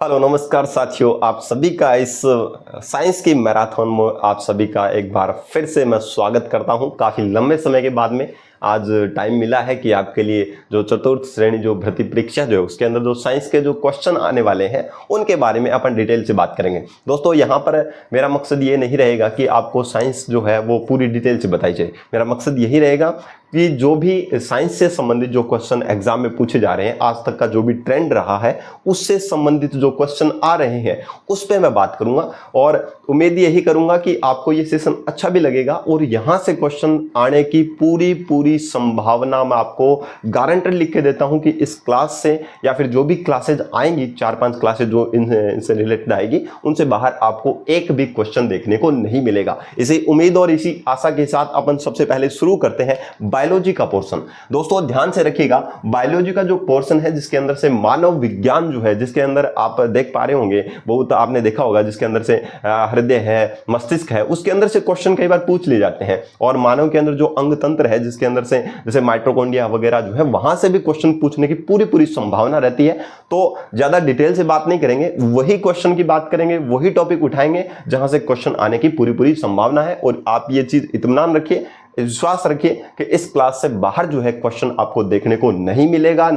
Hello नमस्कार साथियों, आप सभी का इस साइंस की मैराथन में आप सभी का एक बार फिर से मैं स्वागत करता हूं। काफ़ी लंबे समय के बाद में आज टाइम मिला है कि आपके लिए जो चतुर्थ श्रेणी जो भर्ती परीक्षा जो है उसके अंदर जो साइंस के जो क्वेश्चन आने वाले हैं उनके बारे में अपन डिटेल से बात करेंगे। दोस्तों यहाँ पर मेरा मकसद ये नहीं रहेगा कि आपको साइंस जो है वो पूरी डिटेल से बताई जाए। मेरा मकसद यही रहेगा कि जो भी साइंस से संबंधित जो क्वेश्चन एग्जाम में पूछे जा रहे हैं, आज तक का जो भी ट्रेंड रहा है उससे संबंधित जो क्वेश्चन आ रहे हैं उस पर मैं बात करूंगा और उम्मीद यही करूंगा कि आपको ये सेशन अच्छा भी लगेगा और यहाँ से क्वेश्चन आने की पूरी संभावना मैं आपको गारंटी लिख के देता हूं कि इस क्लास से या फिर जो भी क्लासेज आएंगी 4-5 क्लासेज जो इनसे रिलेटेड आएगी उनसे बाहर आपको एक भी क्वेश्चन देखने को नहीं मिलेगा। इसी उम्मीद और इसी आशा के साथ अपन सबसे पहले शुरू करते हैं बायोलॉजी का पोर्शन। दोस्तों ध्यान से रखिएगा, बायोलॉजी का जो पोर्शन है जिसके अंदर से मानव विज्ञान जो है, जिसके अंदर आप देख पा रहे होंगे, बहुत आपने देखा होगा, जिसके अंदर से हृदय है, मस्तिष्क है, उसके अंदर से क्वेश्चन कई बार पूछ लिए जाते हैं। और मानव के अंदर जो अंग तंत्र है जिसके अंदर से जैसे माइटोकॉन्ड्रिया वगैरह जो है, वहां से भी क्वेश्चन पूछने की पूरी संभावना रहती है। तो ज्यादा डिटेल से बात नहीं करेंगे, वही क्वेश्चन की बात करेंगे, वही टॉपिक उठाएंगे जहां से क्वेश्चन आने की पूरी संभावना है। और आप ये चीज इत्मीनान रखिए, विश्वास रखिए कि इस क्लास से बाहर जो है क्वेश्चन आपको देखने को नहीं मिलेगा।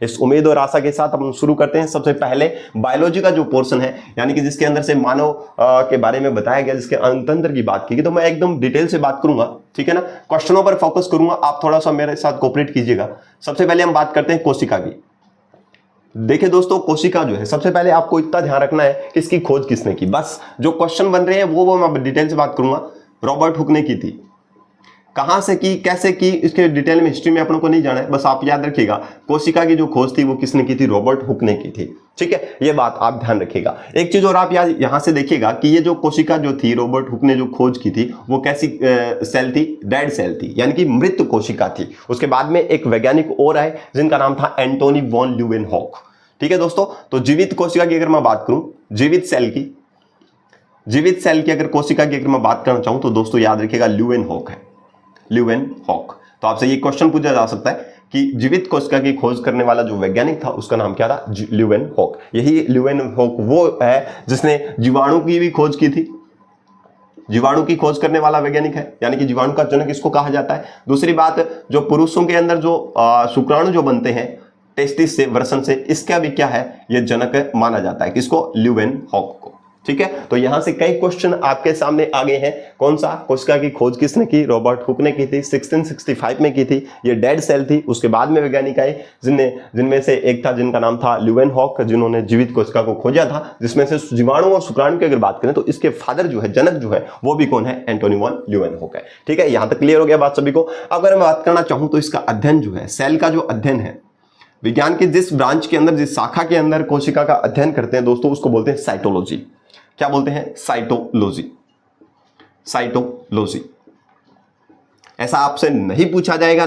इस उम्मीद और आशा के साथ हम शुरू करते हैं। सबसे पहले बायोलॉजी का जो पोर्शन है, यानी कि जिसके अंदर से मानव के बारे में बताया गया, जिसके अंगतंत्र की बात की, तो मैं एकदम डिटेल से बात करूंगा, ठीक है ना। क्वेश्चनों पर फोकस करूंगा, आप थोड़ा सा मेरे साथ कोऑपरेट कीजिएगा। सबसे पहले हम बात करते हैं कोशिका की। देखिए दोस्तों, कोशिका जो है, सबसे पहले आपको इतना ध्यान रखना है कि इसकी खोज किसने की। बस जो क्वेश्चन बन रहे हैं वो मैं डिटेल से बात करूंगा। रॉबर्ट हुक ने की थी। कहां से की, कैसे की, इसके डिटेल में हिस्ट्री में अपनों को नहीं जाना है, बस आप याद रखिएगा कोशिका की जो खोज थी वो किसने की थी, रॉबर्ट हुक ने की थी, ठीक है। ये बात आप ध्यान रखिएगा। एक चीज और आप यहां से देखिएगा कि ये जो कोशिका जो थी, रॉबर्ट हुक ने जो खोज की थी, वो कैसी सेल थी, डेड सेल थी, यानी कि मृत कोशिका थी। उसके बाद में एक वैज्ञानिक और आए जिनका नाम था एंटोनी वॉन ल्यूवेनहॉक, ठीक है दोस्तों। तो जीवित कोशिका की अगर मैं बात करूं, जीवित सेल की अगर कोशिका की अगर मैं बात करना चाहूं तो दोस्तों याद रखिएगा ल्यूवेनहॉक है, ल्यूवेनहॉक। तो आपसे ये क्वेश्चन पूछा जा सकता है कि जीवित कोशिका की खोज करने वाला जो वैज्ञानिक था उसका नाम क्या था, ल्यूवेनहॉक। यही ल्यूवेनहॉक वो है जिसने जीवाणु की भी खोज की थी। जीवाणु की खोज करने वाला वैज्ञानिक है, यानी कि जीवाणु का जनक इसको कहा जाता है। दूसरी बात, जो पुरुषों के अंदर जो शुक्राणु जो बनते हैं टेस्टिस से, वृषण से, इसका भी क्या है, यह जनक माना जाता है, किसको, ल्यूवेनहॉक को, ठीक है। तो यहां से कई क्वेश्चन आपके सामने आ गए हैं। कौन सा, कोशिका की खोज किसने की, रॉबर्ट हुक ने की थी, 1665 में की थी। ये डेड सेल थी। उसके बाद में वैज्ञानिक आए जिनमें से एक था जिनका नाम था ल्यूवेनहॉक, जिन्होंने जीवित कोशिका को खोजा था, जिसमें से जीवाणु और शुक्राणु की अगर बात करें तो इसके फादर जो है, जनक जो है, वो भी कौन है, एंटोनी वॉन ल्यूवेनहॉक है, ठीक है। यहां तक क्लियर हो गया बात सभी को। अगर मैं बात करना चाहूं तो इसका अध्ययन जो है, सेल का जो अध्ययन है, विज्ञान के जिस ब्रांच के अंदर, जिस शाखा के अंदर कोशिका का अध्ययन करते हैं दोस्तों, उसको बोलते हैं साइटोलॉजी। क्या बोलते हैं, साइटोलॉजी। ऐसा आपसे नहीं पूछा जाएगा।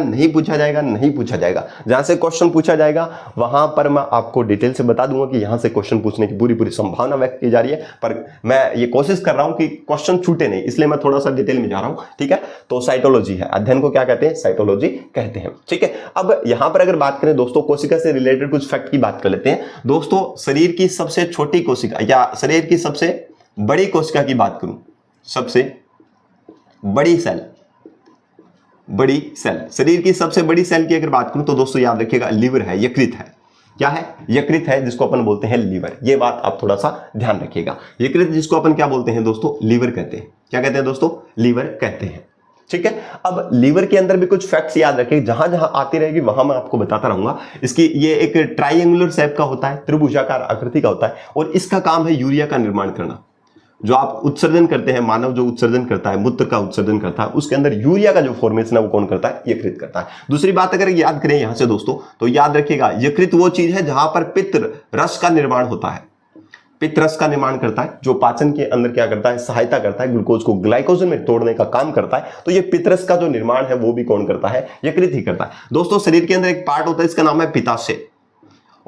जहां से क्वेश्चन पूछा जाएगा वहां पर मैं आपको डिटेल से बता दूंगा कि यहां से क्वेश्चन पूछने की पूरी संभावना व्यक्त की जा रही है, पर मैं ये कोशिश कर रहा हूं कि क्वेश्चन छूटे नहीं, इसलिए मैं थोड़ा सा डिटेल में जा रहा हूं, ठीक है। तो साइटोलॉजी है, अध्ययन को क्या कहते हैं, साइटोलॉजी कहते हैं, ठीक है। अब यहां पर अगर बात करें दोस्तों, कोशिका से रिलेटेड कुछ फैक्ट की बात कर लेते हैं दोस्तों। शरीर की सबसे छोटी कोशिका या शरीर की सबसे बड़ी कोशिका की बात करूं, सबसे बड़ी सेल, शरीर की सबसे बड़ी सेल की अगर बात करूं तो दोस्तों याद रखिएगा लीवर है, यकृत है। क्या है, यकृत है, जिसको अपन बोलते हैं लीवर। ये बात आप थोड़ा सा ध्यान रखिएगा। यकृत जिसको अपन क्या बोलते हैं दोस्तों, लीवर कहते हैं। क्या कहते हैं दोस्तों, लीवर कहते हैं, ठीक है। अब लीवर के अंदर भी कुछ फैक्ट्स याद रखिए, जहां जहां आती रहेगी वहां मैं आपको बताता रहूंगा। इसकी ये एक ट्रायंगुलर शेप का होता है, त्रिभुजाकार आकृति का होता है, और इसका काम है यूरिया का निर्माण करना। जो आप उत्सर्जन करते हैं, मानव जो उत्सर्जन करता है, मूत्र का उत्सर्जन करता है, उसके अंदर यूरिया का जो फॉर्मेशन है वो कौन करता है, यकृत करता है। दूसरी बात अगर याद करें यहां से दोस्तों, तो याद रखिएगा यकृत वो चीज है जहां पर पित्त रस का निर्माण होता है। पित्त रस का निर्माण करता है, जो पाचन के अंदर क्या करता है, सहायता करता है, ग्लूकोज को ग्लाइकोजन में तोड़ने का काम करता है। तो ये पित्त रस का जो निर्माण है वो भी कौन करता है, यकृत ही करता है। दोस्तों शरीर के अंदर एक पार्ट होता है, इसका नाम है पित्ताशय,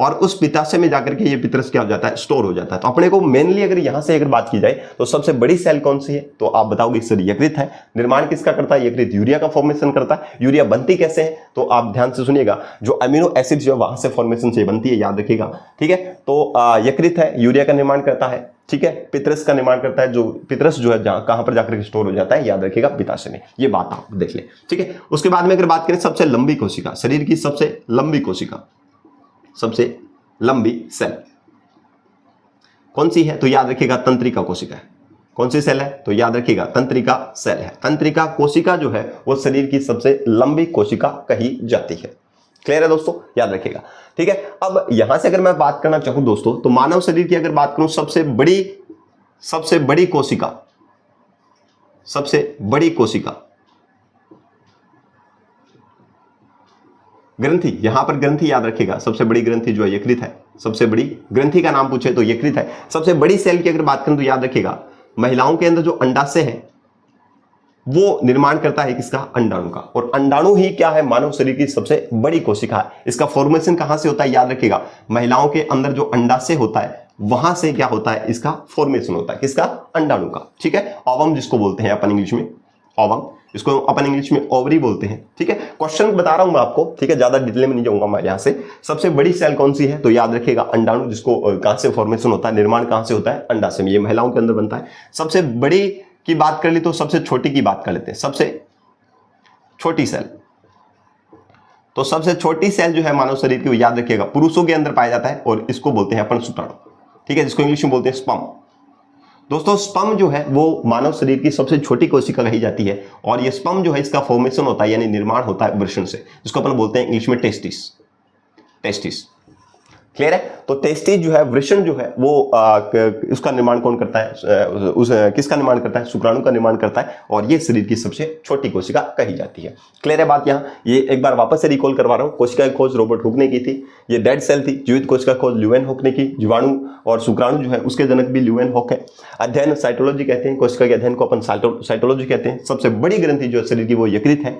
और उस पित्ताशय में जाकर के ये पितरस क्या हो जाता है, स्टोर हो जाता है। तो अपने को मेनली अगर यहां से अगर बात की जाए तो सबसे बड़ी सेल कौन सी है, तो आप बताओगे सर यकृत है। निर्माण किसका करता है, यकृत यूरिया का फॉर्मेशन करता है। यूरिया बनती कैसे है, तो आप ध्यान से सुनिएगा, जो अमीनो एसिड जो है वहां से फॉर्मेशन से बनती है, याद रखिएगा, ठीक है। तो यकृत है, यूरिया का निर्माण करता है, ठीक है। पितरस का निर्माण करता है, जो पितरस जो है जहां कहां पर जाकर स्टोर हो जाता है, याद रखिएगा पित्ताशय में। ये बात आप देख ले, ठीक है। उसके बाद में अगर बात करें सबसे लंबी कोशिका, शरीर की सबसे लंबी कोशिका, सबसे लंबी सेल कौन सी है, तो याद रखिएगा तंत्रिका कोशिका है। कौन सी सेल है, तो याद रखिएगा तंत्रिका सेल है। तंत्रिका कोशिका जो है वो शरीर की सबसे लंबी कोशिका कही जाती है। क्लियर है दोस्तों, याद रखिएगा, ठीक है। अब यहां से अगर मैं बात करना चाहूं दोस्तों, तो मानव शरीर की अगर बात करूं सबसे बड़ी कोशिका, सबसे बड़ी कोशिका ग्रंथि, यहां पर ग्रंथि याद रखिएगा, सबसे बड़ी ग्रंथि जो है यकृत है। सबसे बड़ी ग्रंथि का नाम पूछे तो यकृत है। सबसे बड़ी सेल की अगर बात करें तो याद रखिएगा महिलाओं के अंदर जो अंडाशय है वो निर्माण करता है किसका, अंडाणु का। और अंडाणु ही क्या है, मानव शरीर की सबसे बड़ी कोशिका है। इसका फॉर्मेशन कहां से होता है, याद रखिएगा महिलाओं के अंदर जो अंडाशय होता है वहां से क्या होता है, इसका फॉर्मेशन होता है, किसका, अंडाणु का, ठीक है। ओवम जिसको बोलते हैं अपन इंग्लिश में, ओवम, इसको अपन इंग्लिश में ओवरी बोलते हैं, ठीक है। क्वेश्चन बता रहा हूं मैं आपको, ठीक है, ज्यादा डिटेल में नहीं जाऊंगा मैं यहां से। सबसे बड़ी सेल कौन सी है, तो याद रखिएगा अंडाणु, जिसको कहां से फॉर्मेशन होता है, निर्माण कहां से होता है, अंडाशय में। ये महिलाओं के अंदर बनता है। सबसे बड़ी की बात कर ली तो सबसे छोटी की बात कर लेते हैं, सबसे छोटी सेल। तो सबसे छोटी सेल जो है मानव शरीर की, वो याद रखिएगा पुरुषों के अंदर पाया जाता है और इसको बोलते हैं अपन शुक्राणु, ठीक है, जिसको इंग्लिश में बोलते हैं स्पर्म। दोस्तों स्पर्म जो है वो मानव शरीर की सबसे छोटी कोशिका कही जाती है। और ये स्पर्म जो है इसका फॉर्मेशन होता है, यानी निर्माण होता है वृषण से, जिसको अपन बोलते हैं इंग्लिश में टेस्टिस। टेस्टिस, क्लियर है। तो टेस्टिस जो है, वृषण जो है वो उसका निर्माण कौन करता है, किसका निर्माण करता है, शुक्राणु का निर्माण करता है। और ये शरीर की सबसे छोटी कोशिका कही जाती है। क्लियर है बात। यहाँ ये एक बार वापस से रिकॉल करवा रहा हूँ। कोशिका की खोज रॉबर्ट हुक ने की थी, ये डेड सेल थी। जीवित कोशिका खोज ल्यूवेन हुक ने की। जीवाणु और शुक्राणु जो है उसके जनक भी ल्यूवेन हुक है। अध्ययन साइटोलॉजी कहते हैं, कोशिका के अध्ययन को अपन साइटोलॉजी कहते हैं। सबसे बड़ी ग्रंथि जो शरीर की वो यकृत है।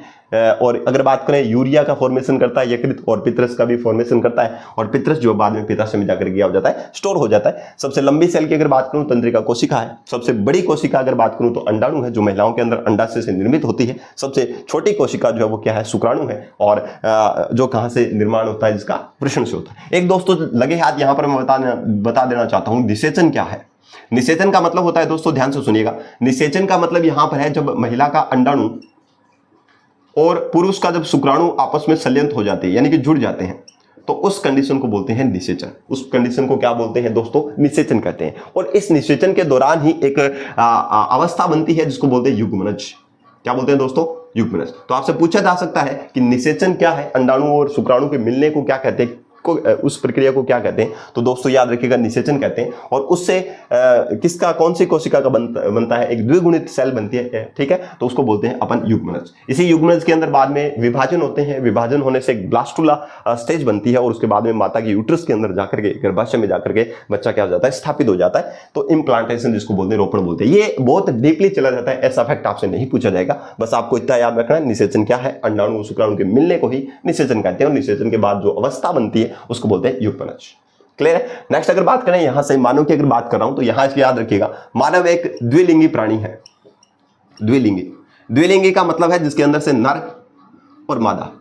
और अगर बात करें यूरिया का फॉर्मेशन करता है यकृत, और पितरस का भी फॉर्मेशन करता है। और पितरस जो बाद में पित्ताशय में जाकर क्या हो जाता है, स्टोर हो जाता है। सबसे लंबी सेल की अगर बात करूं तंत्रिका कोशिका है। सबसे बड़ी कोशिका अगर बात करूं तो अंडाणु है, जो महिलाओं के अंदर अंडाशय से निर्मित होती है। सबसे छोटी कोशिका जो है वो क्या है, शुक्राणु है। और जो कहां से निर्माण होता है, जिसका वृषण से होता है। एक दोस्तों लगे हाथ यहां पर मैं बता देना चाहता हूं, निषेचन क्या है। निषेचन का मतलब होता है, दोस्तों ध्यान से सुनिएगा, निषेचन का मतलब यहां पर है जब महिला का अंडाणु और पुरुष का जब शुक्राणु आपस में संलयन हो जाते हैं, यानी कि जुड़ जाते हैं, तो उस कंडीशन को बोलते हैं निषेचन। उस कंडीशन को क्या बोलते हैं दोस्तों, निषेचन कहते हैं। और इस निषेचन के दौरान ही एक अवस्था बनती है जिसको बोलते हैं युग्मनज। क्या बोलते हैं दोस्तों, युग्मनज। तो आपसे पूछा जा सकता है कि निषेचन क्या है, अंडाणु और शुक्राणु के मिलने को क्या कहते हैं, उस प्रक्रिया को क्या कहते हैं। तो दोस्तों याद रखिएगा निषेचन कहते हैं। और उससे किसका, कौन सी कोशिका का बनता है, एक द्विगुणित सेल बनती है, ठीक है, तो उसको बोलते हैं अपन युग्मनज। इसी युग्मनज के अंदर बाद में विभाजन होते हैं। विभाजन होने से एक ब्लास्टुला स्टेज बनती है। और उसके बाद में माता की यूट्रस के अंदर जाकर के, गर्भाशय में जाकर के बच्चा क्या हो जाता है, स्थापित हो जाता है। तो इम्प्लांटेशन जिसको बोलते हैं, रोपण बोलते हैं। ये बहुत डीपली चला जाता है, ऐसा फैक्ट आपसे नहीं पूछा जाएगा। बस आपको इतना याद रखना है, निषेचन क्या है, अंडाणु और शुक्राणु के मिलने को ही निषेचन कहते हैं। और निषेचन के बाद जो अवस्था बनती है उसको बोलते हैं युग्मनज। क्लियर है। नेक्स्ट अगर बात करें यहां से मानव की अगर बात कर रहा हूं, तो यहां इसकी याद रखिएगा, मानव एक द्विलिंगी प्राणी है। द्विलिंगी, द्विलिंगी का मतलब है जिसके अंदर से नर और मादा,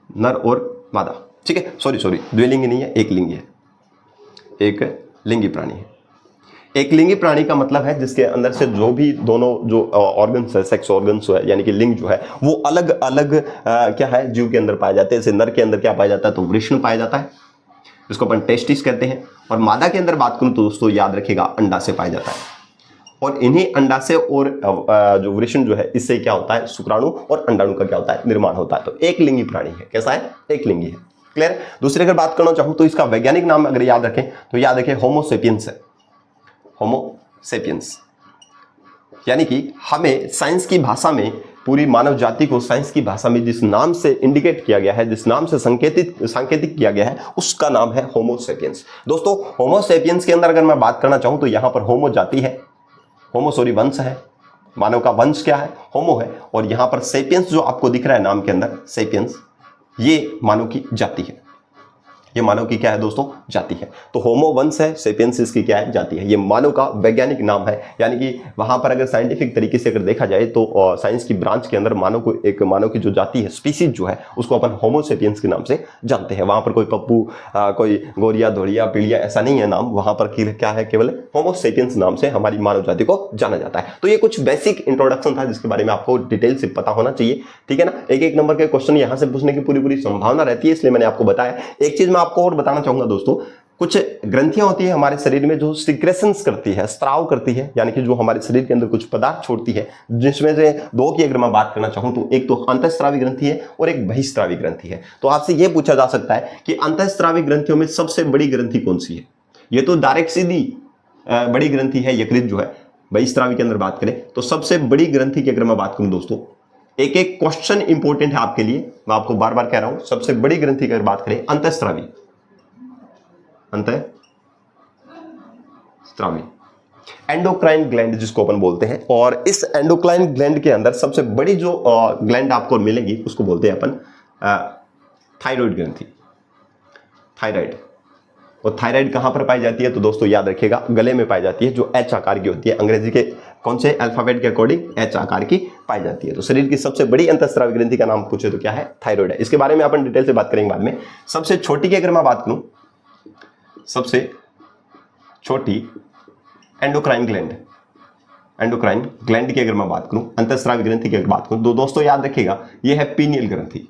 नर और मादा, ठीक है। सॉरी द्विलिंगी नहीं है, एक लिंगी है, एक लिंगी प्राणी है। एक लिंगी प्राणी का मतलब है जिसके अंदर से जो भी दोनों जो ऑर्गन्स है, सेक्स ऑर्गन्स है, यानी कि लिंग जो है वो अलग अलग क्या है, जीव के अंदर पाए जाते हैं। जैसे नर के अंदर क्या पाया जाता है, तो वृषण पाया जाता है, जिसको अपन टेस्टिस कहते हैं। और मादा के अंदर बात करूं तो दोस्तों याद रखिएगा अंडाशय पाया जाता है। और इन्हीं अंडाशय और जो वृषण जो है, इससे क्या होता है, शुक्राणु और अंडाणु का क्या होता है, निर्माण होता है। तो एक लिंगी प्राणी है। कैसा है, एक लिंगी है। क्लियर। दूसरी अगर बात करना चाहूं तो इसका वैज्ञानिक नाम अगर याद रखें तो याद रखें होमोसेपियंस है। होमोसेपियंस, यानी कि हमें साइंस की भाषा में, पूरी मानव जाति को साइंस की भाषा में जिस नाम से इंडिकेट किया गया है, जिस नाम से सांकेतिक किया गया है, उसका नाम है होमोसेपियंस। दोस्तों होमोसेपियंस के अंदर अगर मैं बात करना चाहूं तो यहां पर होमो जाति है, वंश है। मानव का वंश क्या है, होमो है। और यहां पर सेपियंस जो आपको दिख रहा है नाम के अंदर, सेपियंस, ये मानव की जाति है। ये मानव की क्या है दोस्तों, जाति है। तो होमो वंश है, सेपियंस इसकी क्या है, जाति है। ये मानव का वैज्ञानिक नाम है, यानी कि वहां पर अगर साइंटिफिक तरीके से अगर देखा जाए तो साइंस की ब्रांच के अंदर मानव को, एक मानव की जो जाति है, स्पीसीज जो है, उसको अपन होमो सेपियंस के नाम से जानते हैं। वहां पर कोई पप्पू, कोई गोरिया, धोड़िया, पीड़िया, ऐसा नहीं है नाम। वहां पर क्या है, केवल होमो सेपियंस नाम से हमारी मानव जाति को जाना जाता है। तो ये कुछ बेसिक इंट्रोडक्शन था जिसके बारे में आपको डिटेल से पता होना चाहिए, ठीक है ना। एक एक नंबर के क्वेश्चन यहां से पूछने की पूरी संभावना रहती है, इसलिए मैंने आपको बताया। एक चीज मैं आपको और बताना चाहूंगा दोस्तों, कुछ ग्रंथियां होती है हमारे शरीर में जो सिक्रेशंस करती है, स्त्राव करती है, यानी कि जो हमारे शरीर के अंदर कुछ पदार्थ छोड़ती है, जिसमें से दो की अगर मैं बात करना चाहूं तो एक तो अंतःस्रावी ग्रंथि है और एक बहिस्रावी ग्रंथि है। तो आपसे यह पूछा जा सकता है कि अंतःस्रावी ग्रंथियों में सबसे बड़ी ग्रंथि कौन सी है। ये तो डायरेक्ट सीधी बड़ी ग्रंथि है यकृत जो है। बहिस्रावी के अंदर बात करें तो सबसे बड़ी ग्रंथि की अगर मैं बात करूं दोस्तों, एक एक क्वेश्चन इंपॉर्टेंट है आपके लिए, मैं आपको बार बार कह रहा हूं। सबसे बड़ी ग्रंथि की अगर बात करें, अंतःस्रावी, अंतःस्रावी एंडोक्राइन ग्लैंड जिसको अपन बोलते हैं। और इस एंडोक्राइन ग्लैंड के अंदर सबसे बड़ी जो ग्लैंड आपको मिलेगी उसको बोलते हैं अपन थायराइड ग्रंथि, थायराइड। और थायराइड कहां पर पाई जाती है तो दोस्तों याद रखिएगा, गले में पाई जाती है, जो एच आकार की होती है। अंग्रेजी के कौन से अल्फाबेट के अकॉर्डिंग एच आकार की पाई जाती है। तो शरीर की सबसे बड़ी अंतःस्रावी ग्रंथि का नाम पूछे तो क्या है, थायराइड है। इसके बारे में अपन डिटेल से बात करेंगे बाद में। सबसे छोटी की अगर मैं बात करूं, सबसे छोटी एंडोक्राइन ग्लैंड, एंडोक्राइन ग्लैंड की अगर मैं बात करूं, अंतःस्रावी ग्रंथि की अगर बात करूं तो दोस्तों याद रखिएगा, यह है पीनियल ग्रंथि।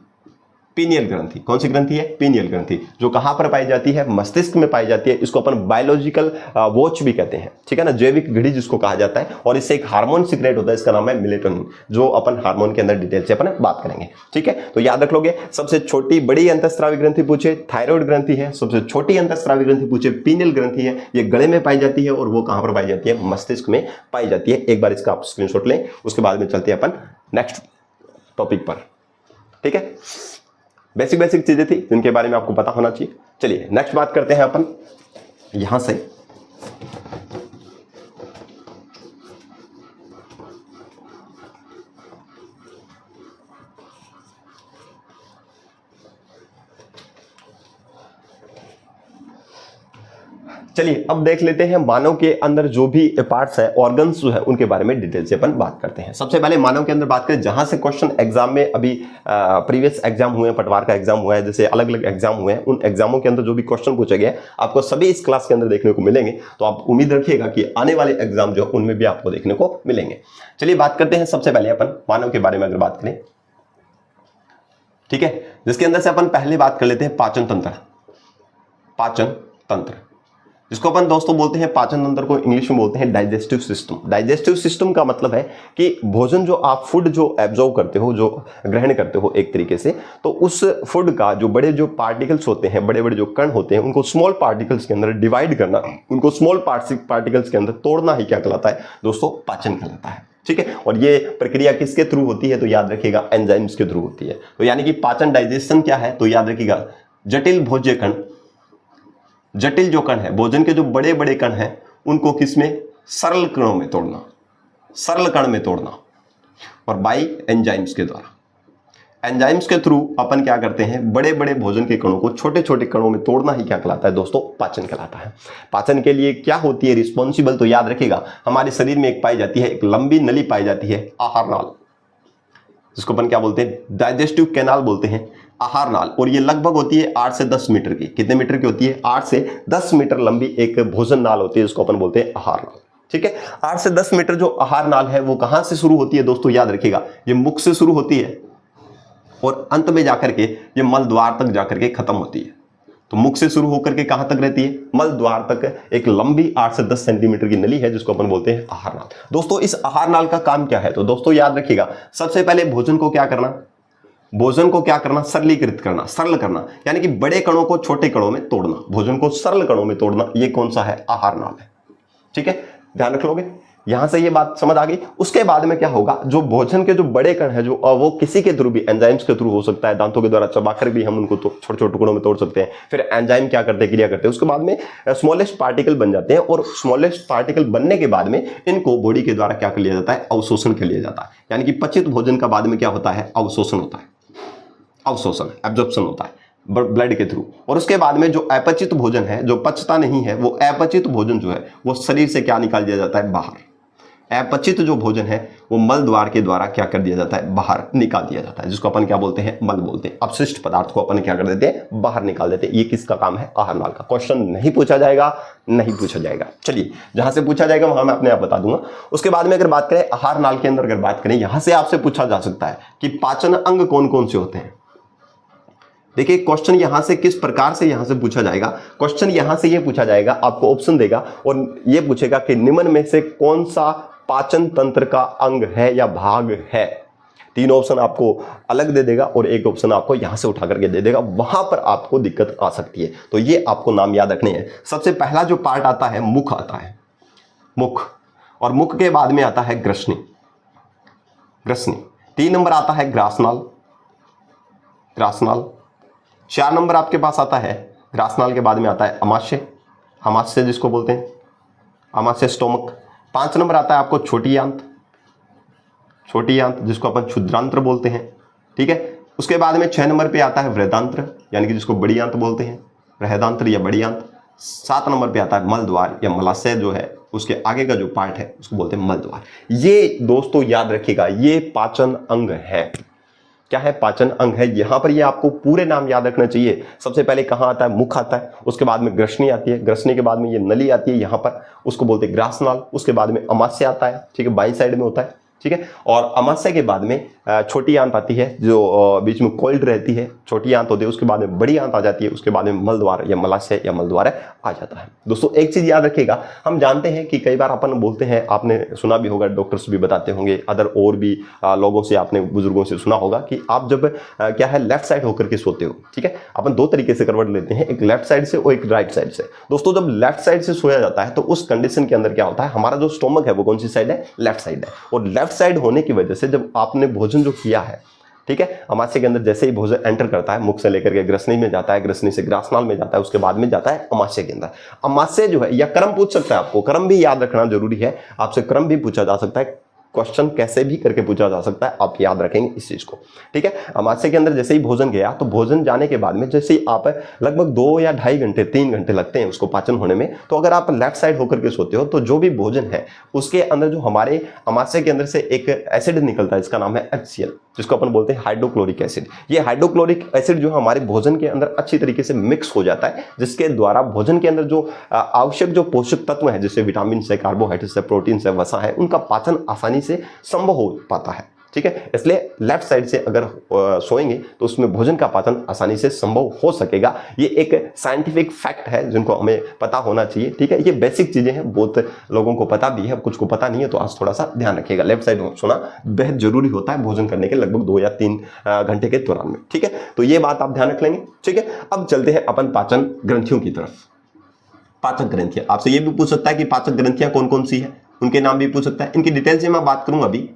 पीनियल ग्रंथि कौन सी ग्रंथि है, पीनियल ग्रंथि, जो कहां पर पाई जाती है, मस्तिष्क में पाई जाती है। इसको अपन बायोलॉजिकल वॉच भी कहते हैं, ठीक है ना, जैविक घड़ी जिसको कहा जाता है। और इससे एक हार्मोन सीक्रेट होता है, इसका नाम है मेलेटोनिन, जो अपन हार्मोन के अंदर डिटेल से अपन बात करेंगे, ठीक है। तो याद रख लोगे, सबसे छोटी बड़ी अंतःस्रावी ग्रंथि पूछे थायराइड ग्रंथि है, सबसे छोटी अंतःस्रावी ग्रंथि पूछे पीनियल ग्रंथि है। ये गले में पाई जाती है और वो कहां पर पाई जाती है, मस्तिष्क में पाई जाती है। एक बार इसका आप स्क्रीनशॉट लें, उसके बाद में चलते हैं अपन नेक्स्ट टॉपिक पर, ठीक है। बेसिक चीजें थी जिनके बारे में आपको पता होना चाहिए। चलिए नेक्स्ट बात करते हैं अपन यहां से। चलिए अब देख लेते हैं मानव के अंदर जो भी पार्ट्स है, ऑर्गन्स जो है, उनके बारे में डिटेल से अपन बात करते हैं। सबसे पहले मानव के अंदर बात करें, जहां से क्वेश्चन एग्जाम में अभी प्रीवियस एग्जाम हुए हैं, पटवार का एग्जाम हुआ है, जैसे अलग अलग एग्जाम हुए हैं, उन एग्जामों के अंदर जो भी क्वेश्चन पूछे गए आपको सभी इस क्लास के अंदर देखने को मिलेंगे। तो आप उम्मीद रखिएगा कि आने वाले एग्जाम जो उनमें भी आपको देखने को मिलेंगे। चलिए बात करते हैं सबसे पहले अपन मानव के बारे में अगर बात करें, ठीक है, जिसके अंदर से अपन पहले बात कर लेते हैं पाचन तंत्र। पाचन तंत्र जिसको अपन दोस्तों बोलते हैं, पाचन तंत्र को इंग्लिश में बोलते हैं डाइजेस्टिव सिस्टम। डाइजेस्टिव सिस्टम का मतलब है कि भोजन जो आप फूड जो एब्जॉर्ब करते हो, जो ग्रहण करते हो एक तरीके से, तो उस फूड का जो बड़े जो पार्टिकल्स होते हैं, बड़े बड़े जो कण होते हैं, उनको स्मॉल पार्टिकल्स के अंदर डिवाइड करना, उनको स्मॉल पार्टिकल्स के अंदर तोड़ना ही क्या कहलाता है दोस्तों, पाचन कहलाता है, ठीक है। और ये प्रक्रिया किसके थ्रू होती है तो याद रखिएगा, एंजाइम्स के थ्रू होती है। तो यानी कि पाचन डाइजेशन क्या है तो याद रखिएगा, जटिल भोज्य कण, जटिल जो कण है, भोजन के जो बड़े बड़े कण हैं, उनको किसमें, सरल कणों में तोड़ना, सरल कण में तोड़ना, और बाई एंजाइम्स के द्वारा। एंजाइम्स के थ्रू अपन क्या करते हैं, बड़े बड़े भोजन के कणों को छोटे छोटे कणों में तोड़ना ही क्या कहलाता है दोस्तों, पाचन कहलाता है। पाचन के लिए क्या होती है रिस्पॉन्सिबल तो याद रखिएगा, हमारे शरीर में एक पाई जाती है, एक लंबी नली पाई जाती है, आहार नाल, जिसको अपन क्या बोलते हैं, डाइजेस्टिव कैनाल बोलते हैं, आहार नाल। और ये लगभग होती है 8 से 10 मीटर की। कितने मीटर की होती है, 8 से 10 मीटर लंबी एक भोजन नाल होती है, जिसको अपन बोलते हैं आहार नाल, ठीक है। 8 से 10 मीटर जो आहार नाल है वो कहां से शुरू होती है दोस्तों, याद रखिएगा, ये मुख से शुरू होती है और अंत में जाकर के ये मल द्वार तक जाकर के खत्म होती है। तो मुख से शुरू होकर के कहां तक रहती है, मल द्वार तक एक लंबी 8 से 10 सेंटीमीटर की नली है, जिसको अपन बोलते हैं आहार नाल। दोस्तों इस आहार नाल का काम क्या है तो दोस्तों याद रखिएगा, सबसे पहले भोजन को क्या करना, भोजन को क्या करना, सरलीकृत करना, सरल करना, यानी कि बड़े कणों को छोटे कणों में तोड़ना, भोजन को सरल कणों में तोड़ना, ये कौन सा है, आहार नाल है, ठीक है। ध्यान रख लोगे, यहां से ये बात समझ आ गई। उसके बाद में क्या होगा, जो भोजन के जो बड़े कण है, जो वो किसी के थ्रू भी, एंजाइम्स के थ्रू हो सकता है, दांतों के द्वारा चबाकर भी हम उनको छोटे छोटे टुकड़ों में तोड़ सकते हैं। फिर एंजाइम क्या करते हैं, क्रिया करते हैं, उसके बाद में स्मॉलेस्ट पार्टिकल बन जाते हैं, और स्मॉलेस्ट पार्टिकल बनने के बाद में इनको बॉडी के द्वारा क्या कर लिया जाता है, अवशोषण कर लिया जाता है। यानी कि पचित भोजन का बाद में क्या होता है, अवशोषण होता है, अवशोषण, एब्जॉर्प्शन होता है। ब्लड के थ्रू। और उसके बाद में जो अपचित भोजन है, जो पचता नहीं है, वो अपचित भोजन जो है वो शरीर से क्या निकाल दिया जाता है, बाहर। अपचित जो भोजन है वो मल द्वार के द्वारा क्या कर दिया जाता है, बाहर निकाल दिया जाता है, जिसको अपन क्या बोलते हैं, मल बोलते हैं। अपशिष्ट पदार्थ को अपन क्या कर देते हैं, बाहर निकाल देते हैं। ये किसका काम है, आहार नाल का। क्वेश्चन नहीं पूछा जाएगा, नहीं पूछा जाएगा। चलिए, जहां से पूछा जाएगा वहां मैं अपने आप बता दूंगा। उसके बाद में अगर बात करें आहार नाल के अंदर, अगर बात करें, यहां से आपसे पूछा जा सकता है कि पाचन अंग कौन कौन से होते हैं। देखिए, क्वेश्चन यहां से किस प्रकार से यहां से पूछा जाएगा। क्वेश्चन यहां से ये पूछा जाएगा, आपको ऑप्शन देगा और ये पूछेगा कि निम्न में से कौन सा पाचन तंत्र का अंग है या भाग है। 3 ऑप्शन आपको अलग दे देगा और एक ऑप्शन आपको यहां से उठा करके दे देगा, वहां पर आपको दिक्कत आ सकती है। तो ये आपको नाम याद रखने हैं। सबसे पहला जो पार्ट आता है, मुख आता है, मुख। और मुख के बाद में आता है ग्रसनी, ग्रसनी। 3 नंबर आता है ग्रासनाल, ग्रासनाल। 4 नंबर आपके पास आता है, ग्रासनाल के बाद में आता है अमाशय, अमाशय जिसको बोलते हैं, अमाशय स्टोमक। 5 नंबर आता है आपको छोटी आंत, छोटी आंत जिसको अपन क्षुद्रांत्र बोलते हैं, ठीक है। उसके बाद में 6 नंबर पे आता है वृहदांत्र, यानी कि जिसको बड़ी आंत बोलते हैं, बृहदांत्र या बड़ी आंत। 7 नंबर पे आता है मल द्वार या मलाशय, जो है उसके आगे का जो पार्ट है उसको बोलते हैं मल द्वार। ये दोस्तों याद रखिएगा, ये पाचन अंग है। क्या है, पाचन अंग है। यहां पर ये आपको पूरे नाम याद रखना चाहिए। सबसे पहले कहां आता है, मुख आता है। उसके बाद में ग्रसनी आती है, ग्रसनी के बाद में ये नली आती है यहां पर, उसको बोलते हैं ग्रासनाल। उसके बाद में अमाशय आता है, ठीक है, बाईं साइड में होता है, ठीक है। और अमाशय के बाद में छोटी आंत आती है, जो बीच में कोल्ड रहती है, छोटी आंत होती है। उसके बाद में बड़ी आंत आ जाती है, उसके बाद में मल द्वार या मलाशय या मल द्वार आ जाता है। दोस्तों एक चीज याद रखिएगा, हम जानते हैं कि कई बार अपन बोलते हैं, आपने सुना भी होगा, डॉक्टर्स भी बताते होंगे, अदर और भी लोगों से, आपने बुजुर्गों से सुना होगा कि आप जब क्या है लेफ्ट साइड होकर के सोते हो, ठीक है। अपन 2 तरीके से करवट लेते हैं, एक लेफ्ट साइड से और एक राइट साइड से। दोस्तों जब लेफ्ट साइड से सोया जाता है तो उस कंडीशन के अंदर क्या होता है, हमारा जो स्टोमक है वो कौन सी साइड है, लेफ्ट साइड है। और लेफ्ट साइड होने की वजह से जब आपने भोजन जो किया है, ठीक है, अमाशय के अंदर जैसे ही भोजन एंटर करता है, मुख से लेकर के ग्रसनी में जाता है, ग्रसनी से ग्रासनाल में जाता है, उसके बाद में जाता है अमाशय के अंदर। अमाशय जो है, या क्रम पूछ सकता है आपको, क्रम भी याद रखना जरूरी है। आपसे क्रम भी पूछा जा सकता है, क्वेश्चन कैसे भी करके पूछा जा सकता है, आप याद रखेंगे इस चीज को, ठीक है। अमाशय के अंदर जैसे ही भोजन गया, तो भोजन जाने के बाद में जैसे ही आप लगभग 2 या 2.5 घंटे 3 घंटे लगते हैं उसको पाचन होने में, तो अगर आप लेफ्ट साइड होकर के सोते हो तो जो भी भोजन है उसके अंदर जो हमारे अमाशय के अंदर से एक एसिड निकलता है, इसका नाम है HCl, जिसको अपन बोलते हैं हाइड्रोक्लोरिक एसिड। ये हाइड्रोक्लोरिक एसिड जो हमारे भोजन के अंदर अच्छी तरीके से मिक्स हो जाता है, जिसके द्वारा भोजन के अंदर जो आवश्यक जो पोषक तत्व है, जैसे विटामिन है, कार्बोहाइड्रेट्स है, प्रोटीन है, वसा है, उनका पाचन आसानी से संभव हो पाता है, ठीक है। इसलिए लेफ्ट साइड से अगर सोएंगे तो उसमें भोजन का पाचन आसानी से संभव हो सकेगा। ये एक साइंटिफिक फैक्ट है जिनको हमें पता होना चाहिए, ठीक है। ये बेसिक चीजें हैं, बहुत लोगों को पता भी है, कुछ को पता नहीं है, तो आज थोड़ा सा ध्यान रखिएगा। लेफ्ट साइड सोना बेहद जरूरी होता है भोजन करने के लगभग 2 या 3 घंटे के दौरान में, ठीक है। तो ये बात आप ध्यान रख लेंगे, ठीक है। अब चलते हैं अपन पाचन ग्रंथियों की तरफ। पाचक ग्रंथियां, आपसे ये भी पूछ सकता है कि पाचक ग्रंथियां कौन कौन सी है, उनके नाम भी पूछ सकता है। इनकी डिटेल से मैं बात करूंगा अभी,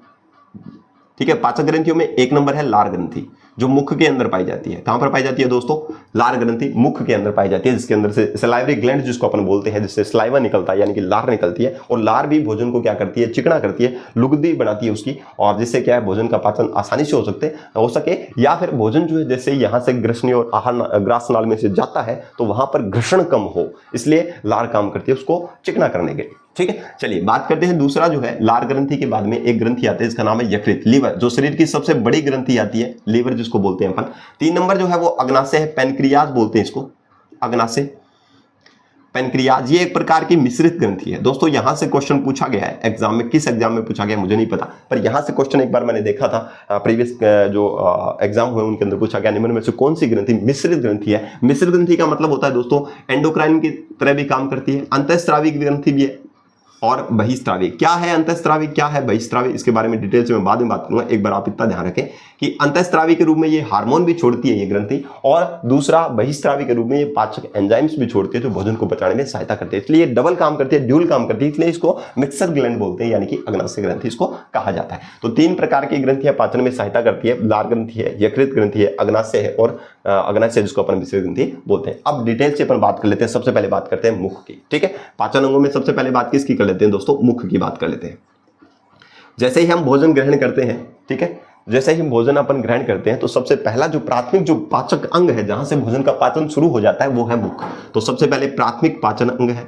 ठीक है। पाचक ग्रंथियों में 1 नंबर है लार ग्रंथि, जो मुख के अंदर पाई जाती है। कहां पर पाई जाती है दोस्तों, लार ग्रंथि मुख के अंदर पाई जाती है, जिसके अंदर से सलाइवरी ग्लैंड जिसको अपन बोलते हैं, जिससे सलाइवा निकलता है, यानी कि लार निकलती है। और लार भी भोजन को क्या करती है, चिकना करती है, लुगदी बनाती है उसकी, और जिससे क्या है भोजन का पाचन आसानी से हो सके। या फिर भोजन जो है जैसे यहाँ से ग्रसनी और आहार ग्रासनाल में से जाता है तो वहां पर घर्षण कम हो, इसलिए लार काम करती है उसको चिकना करने के लिए, ठीक है। चलिए बात करते हैं दूसरा जो है लार ग्रंथि के बाद में एक ग्रंथि आती है, इसका नाम है यकृत, लीवर, जो शरीर की सबसे बड़ी ग्रंथि आती है, लीवर जिसको बोलते हैं अपन। 3 नंबर जो है वो अग्नाशय है, पेनक्रियाज बोलते हैं इसको, अग्नाशय, पेनक्रियाज। ये एक प्रकार की मिश्रित ग्रंथि है। दोस्तों यहां से क्वेश्चन पूछा गया है एग्जाम में, किस एग्जाम में पूछा गया मुझे नहीं पता, पर यहां से क्वेश्चन एक बार मैंने देखा था, प्रीवियस जो एग्जाम हुए उनके अंदर पूछा गया, निम्न में से कौन सी ग्रंथि मिश्रित ग्रंथि है। मिश्रित ग्रंथि का मतलब होता है दोस्तों एंडोक्राइन की तरह भी काम करती है, अंतःस्रावी ग्रंथि भी है, और बहिस्रावी। क्या है अंतःस्रावी, क्या है बहिस्रावी, इसके बारे में डिटेल से मैं बाद में बात करूंगा। एक बार आप इतना ध्यान रखें कि अंतःस्रावी के रूप में ये हार्मोन भी छोड़ती है ये ग्रंथि, और दूसरा बहिस्रावी के रूप में ये पाचक एंजाइम्स भी छोड़ती है, जो भोजन को पचाने में सहायता करते हैं। इसलिए डबल काम करती है, ड्यूल काम करती है, इसलिए इसको मिक्सर ग्लैंड बोलते हैं, यानी कि अग्नाशय ग्रंथि इसको कहा जाता है। तो 3 प्रकार की ग्रंथियां पाचन में सहायता करती है, लार ग्रंथि है, यकृत ग्रंथि है, अग्नाशय है, और अग्नाशय जिसको अपन मिश्रित ग्रंथि बोलते हैं। अब डिटेल से अपन बात कर लेते हैं। सबसे पहले बात करते हैं मुख की, ठीक है। पाचन अंगों में सबसे पहले बात किसकी कर लेते हैं दोस्तों, मुख की बात कर लेते हैं। जैसे ही हम भोजन ग्रहण करते हैं, ठीक है, जैसे ही भोजन अपन ग्रहण करते हैं तो सबसे पहला जो प्राथमिक जो पाचक अंग है, जहां से भोजन का पाचन शुरू हो जाता है, वो है मुख। तो सबसे पहले प्राथमिक पाचन अंग है,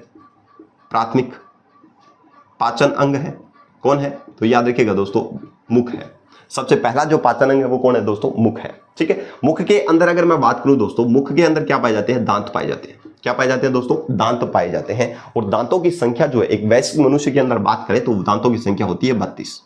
प्राथमिक पाचन अंग है, कौन है? तो याद रखिएगा दोस्तों, मुख है। सबसे पहला जो पाचन अंग है वो कौन है दोस्तों? मुख है। ठीक है, मुख के अंदर अगर मैं बात करूं दोस्तों, मुख के अंदर क्या पाए जाते हैं? दांत पाए जाते हैं। क्या पाए जाते हैं दोस्तों? दांत पाए जाते हैं। और दांतों की संख्या जो है, एक वयस्क मनुष्य के अंदर बात करें तो दांतों की संख्या होती है 32,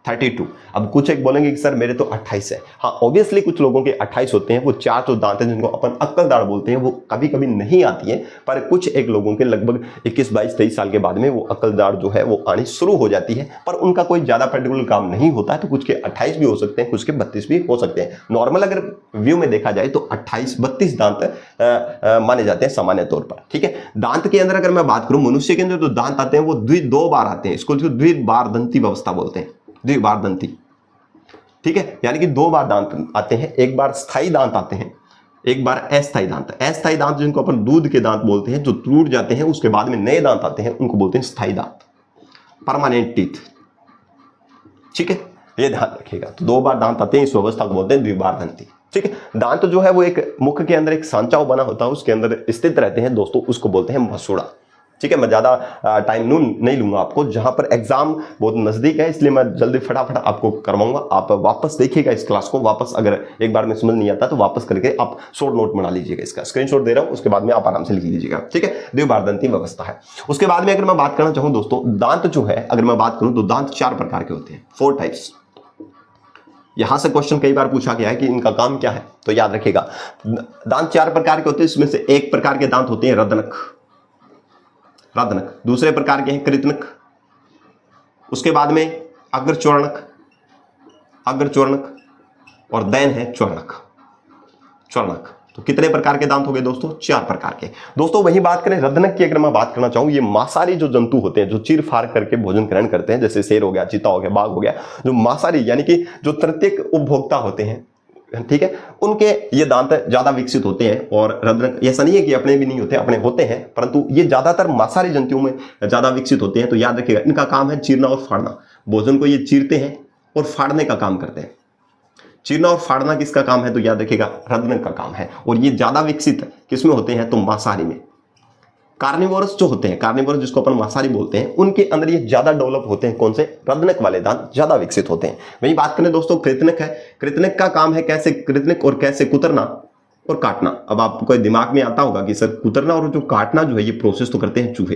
32। अब कुछ एक बोलेंगे कि सर मेरे तो 28 है। हाँ, ऑब्वियसली कुछ लोगों के 28 होते हैं। वो 4 जो दांत हैं जिनको अपन अक्कल दाढ़ बोलते हैं, वो कभी कभी नहीं आती है, पर कुछ एक लोगों के लगभग 21, 22, 23 साल के बाद में वो अक्कल दाढ़ जो है वो आनी शुरू हो जाती है, पर उनका कोई ज्यादा पर्टिकुलर काम नहीं होता है। तो कुछ के 28 भी हो सकते हैं, कुछ के 32 भी हो सकते हैं। नॉर्मल अगर व्यू में देखा जाए तो 28, 32 दांत माने जाते हैं सामान्य तौर पर। ठीक है, दांत के अंदर अगर मैं बात करूं, मनुष्य के अंदर जो दांत आते हैं वो दो बार आते हैं। इसको द्विबारदंती व्यवस्था बोलते हैं, द्विबारदंती। ठीक है, यानी कि 2 बार दांत आते हैं। एक बार स्थायी दांत आते हैं, एक बार अस्थायी दांत। अस्थायी दांत जिनको अपन दूध के दांत बोलते हैं, जो टूट जाते हैं उसके बाद में नए दांत आते हैं, उनको बोलते हैं स्थायी दांत, परमानेंट टीथ। ठीक है, ये ध्यान रखिएगा। तो 2 बार दांत आते हैं, इस व्यवस्था को बोलते हैं द्विबारदंती। ठीक है, दांत जो है वो एक मुख के अंदर एक सांचा बना होता है, उसके अंदर स्थित रहते हैं दोस्तों, उसको बोलते हैं मसूड़ा। ठीक है, मैं ज्यादा टाइम नहीं लूंगा आपको, जहां पर एग्जाम बहुत नजदीक है, इसलिए मैं जल्दी फटाफट आपको करवाऊंगा। आप वापस देखिएगा इस क्लास को, वापस अगर एक बार में समझ नहीं आता तो वापस करके आप शॉर्ट नोट बना लीजिएगा। इसका स्क्रीनशॉट दे रहा हूं, उसके बाद में आप आराम से लिख लीजिएगा। ठीक है, द्विबारदंती व्यवस्था है। उसके बाद में अगर मैं बात करना चाहूं दोस्तों, दांत जो है अगर मैं बात करूं तो दांत 4 प्रकार के होते हैं, 4 टाइप्स। यहां से क्वेश्चन कई बार पूछा गया है कि इनका काम क्या है, तो याद रखिएगा दांत 4 प्रकार के होते हैं। इसमें से एक प्रकार के दांत होते हैं रदनक, दूसरे प्रकार के हैं कृतनक, उसके बाद में अग्रचौर्णक, और दैन है चौर्णक। तो कितने प्रकार के दांत हो गए दोस्तों? 4 प्रकार के। दोस्तों वही बात करें रदनक की, अगर मैं बात करना चाहूं, ये मांसाहारी जो जंतु होते हैं, जो चीर फाड़ करके भोजन ग्रहण करते हैं, जैसे शेर हो गया, चीता हो गया, बाघ हो गया, जो मांसाहारी यानी कि जो तृतीयक उपभोक्ता होते हैं, ठीक है, उनके ये दांत ज्यादा विकसित होते हैं। और रदनक, ऐसा नहीं है कि अपने भी नहीं होते, अपने होते हैं, परंतु ये ज्यादातर मांसाहारी जंतुओं में ज्यादा विकसित होते हैं। तो याद रखिएगा इनका काम है चीरना और फाड़ना। भोजन को ये चीरते हैं और फाड़ने का काम करते हैं। चीरना और फाड़ना किसका काम है? तो याद रखिएगा रदनक का काम है। और ये ज्यादा विकसित किसमें होते हैं? तो मांसाहारी में। कार्निवोरस जो होते हैं, कार्निवोरस जिसको अपन मांसाहारी बोलते हैं, उनके अंदर ये ज्यादा डेवलप होते हैं। कौन से? रदनक वाले दांत ज्यादा विकसित होते हैं। वही बात करें दोस्तों कृतनक है। कृतनक का काम है कैसे कृतनक और कैसे कुतरना और काटना। अब आपको दिमाग में आता होगा कि सर कुतरना और जो काटना जो है ये प्रोसेस तो करते हैं चूहे।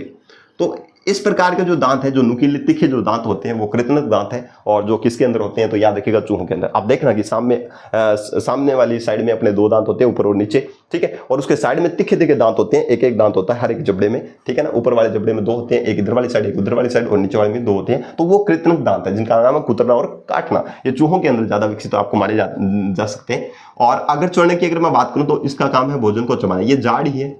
तो इस प्रकार के जो दांत है, जो नुकीले तीखे जो दांत होते हैं, वो कृतनक दांत है। और जो किसके अंदर होते हैं? तो याद रखिएगा चूहों के अंदर। आप देखना कि सामने वाली साइड में अपने 2 दांत होते हैं, ऊपर और नीचे। ठीक है, और उसके साइड में तिखे तिखे दांत होते हैं, एक एक दांत होता है हर एक जबड़े में। ठीक है ना, ऊपर वाले जबड़े में 2 होते हैं, एक इधर वाली साइड, एक उधर वाली साइड, और नीचे वाले में 2 होते हैं। तो वो कृतनक दांत है जिनका नाम है कुतरना और काटना। ये चूहों के अंदर ज्यादा विकसित आपको माने जा सकते हैं। और अगर चौड़ने की अगर मैं बात करूं तो इसका काम है भोजन को चबाना। ये जाड़ ही है।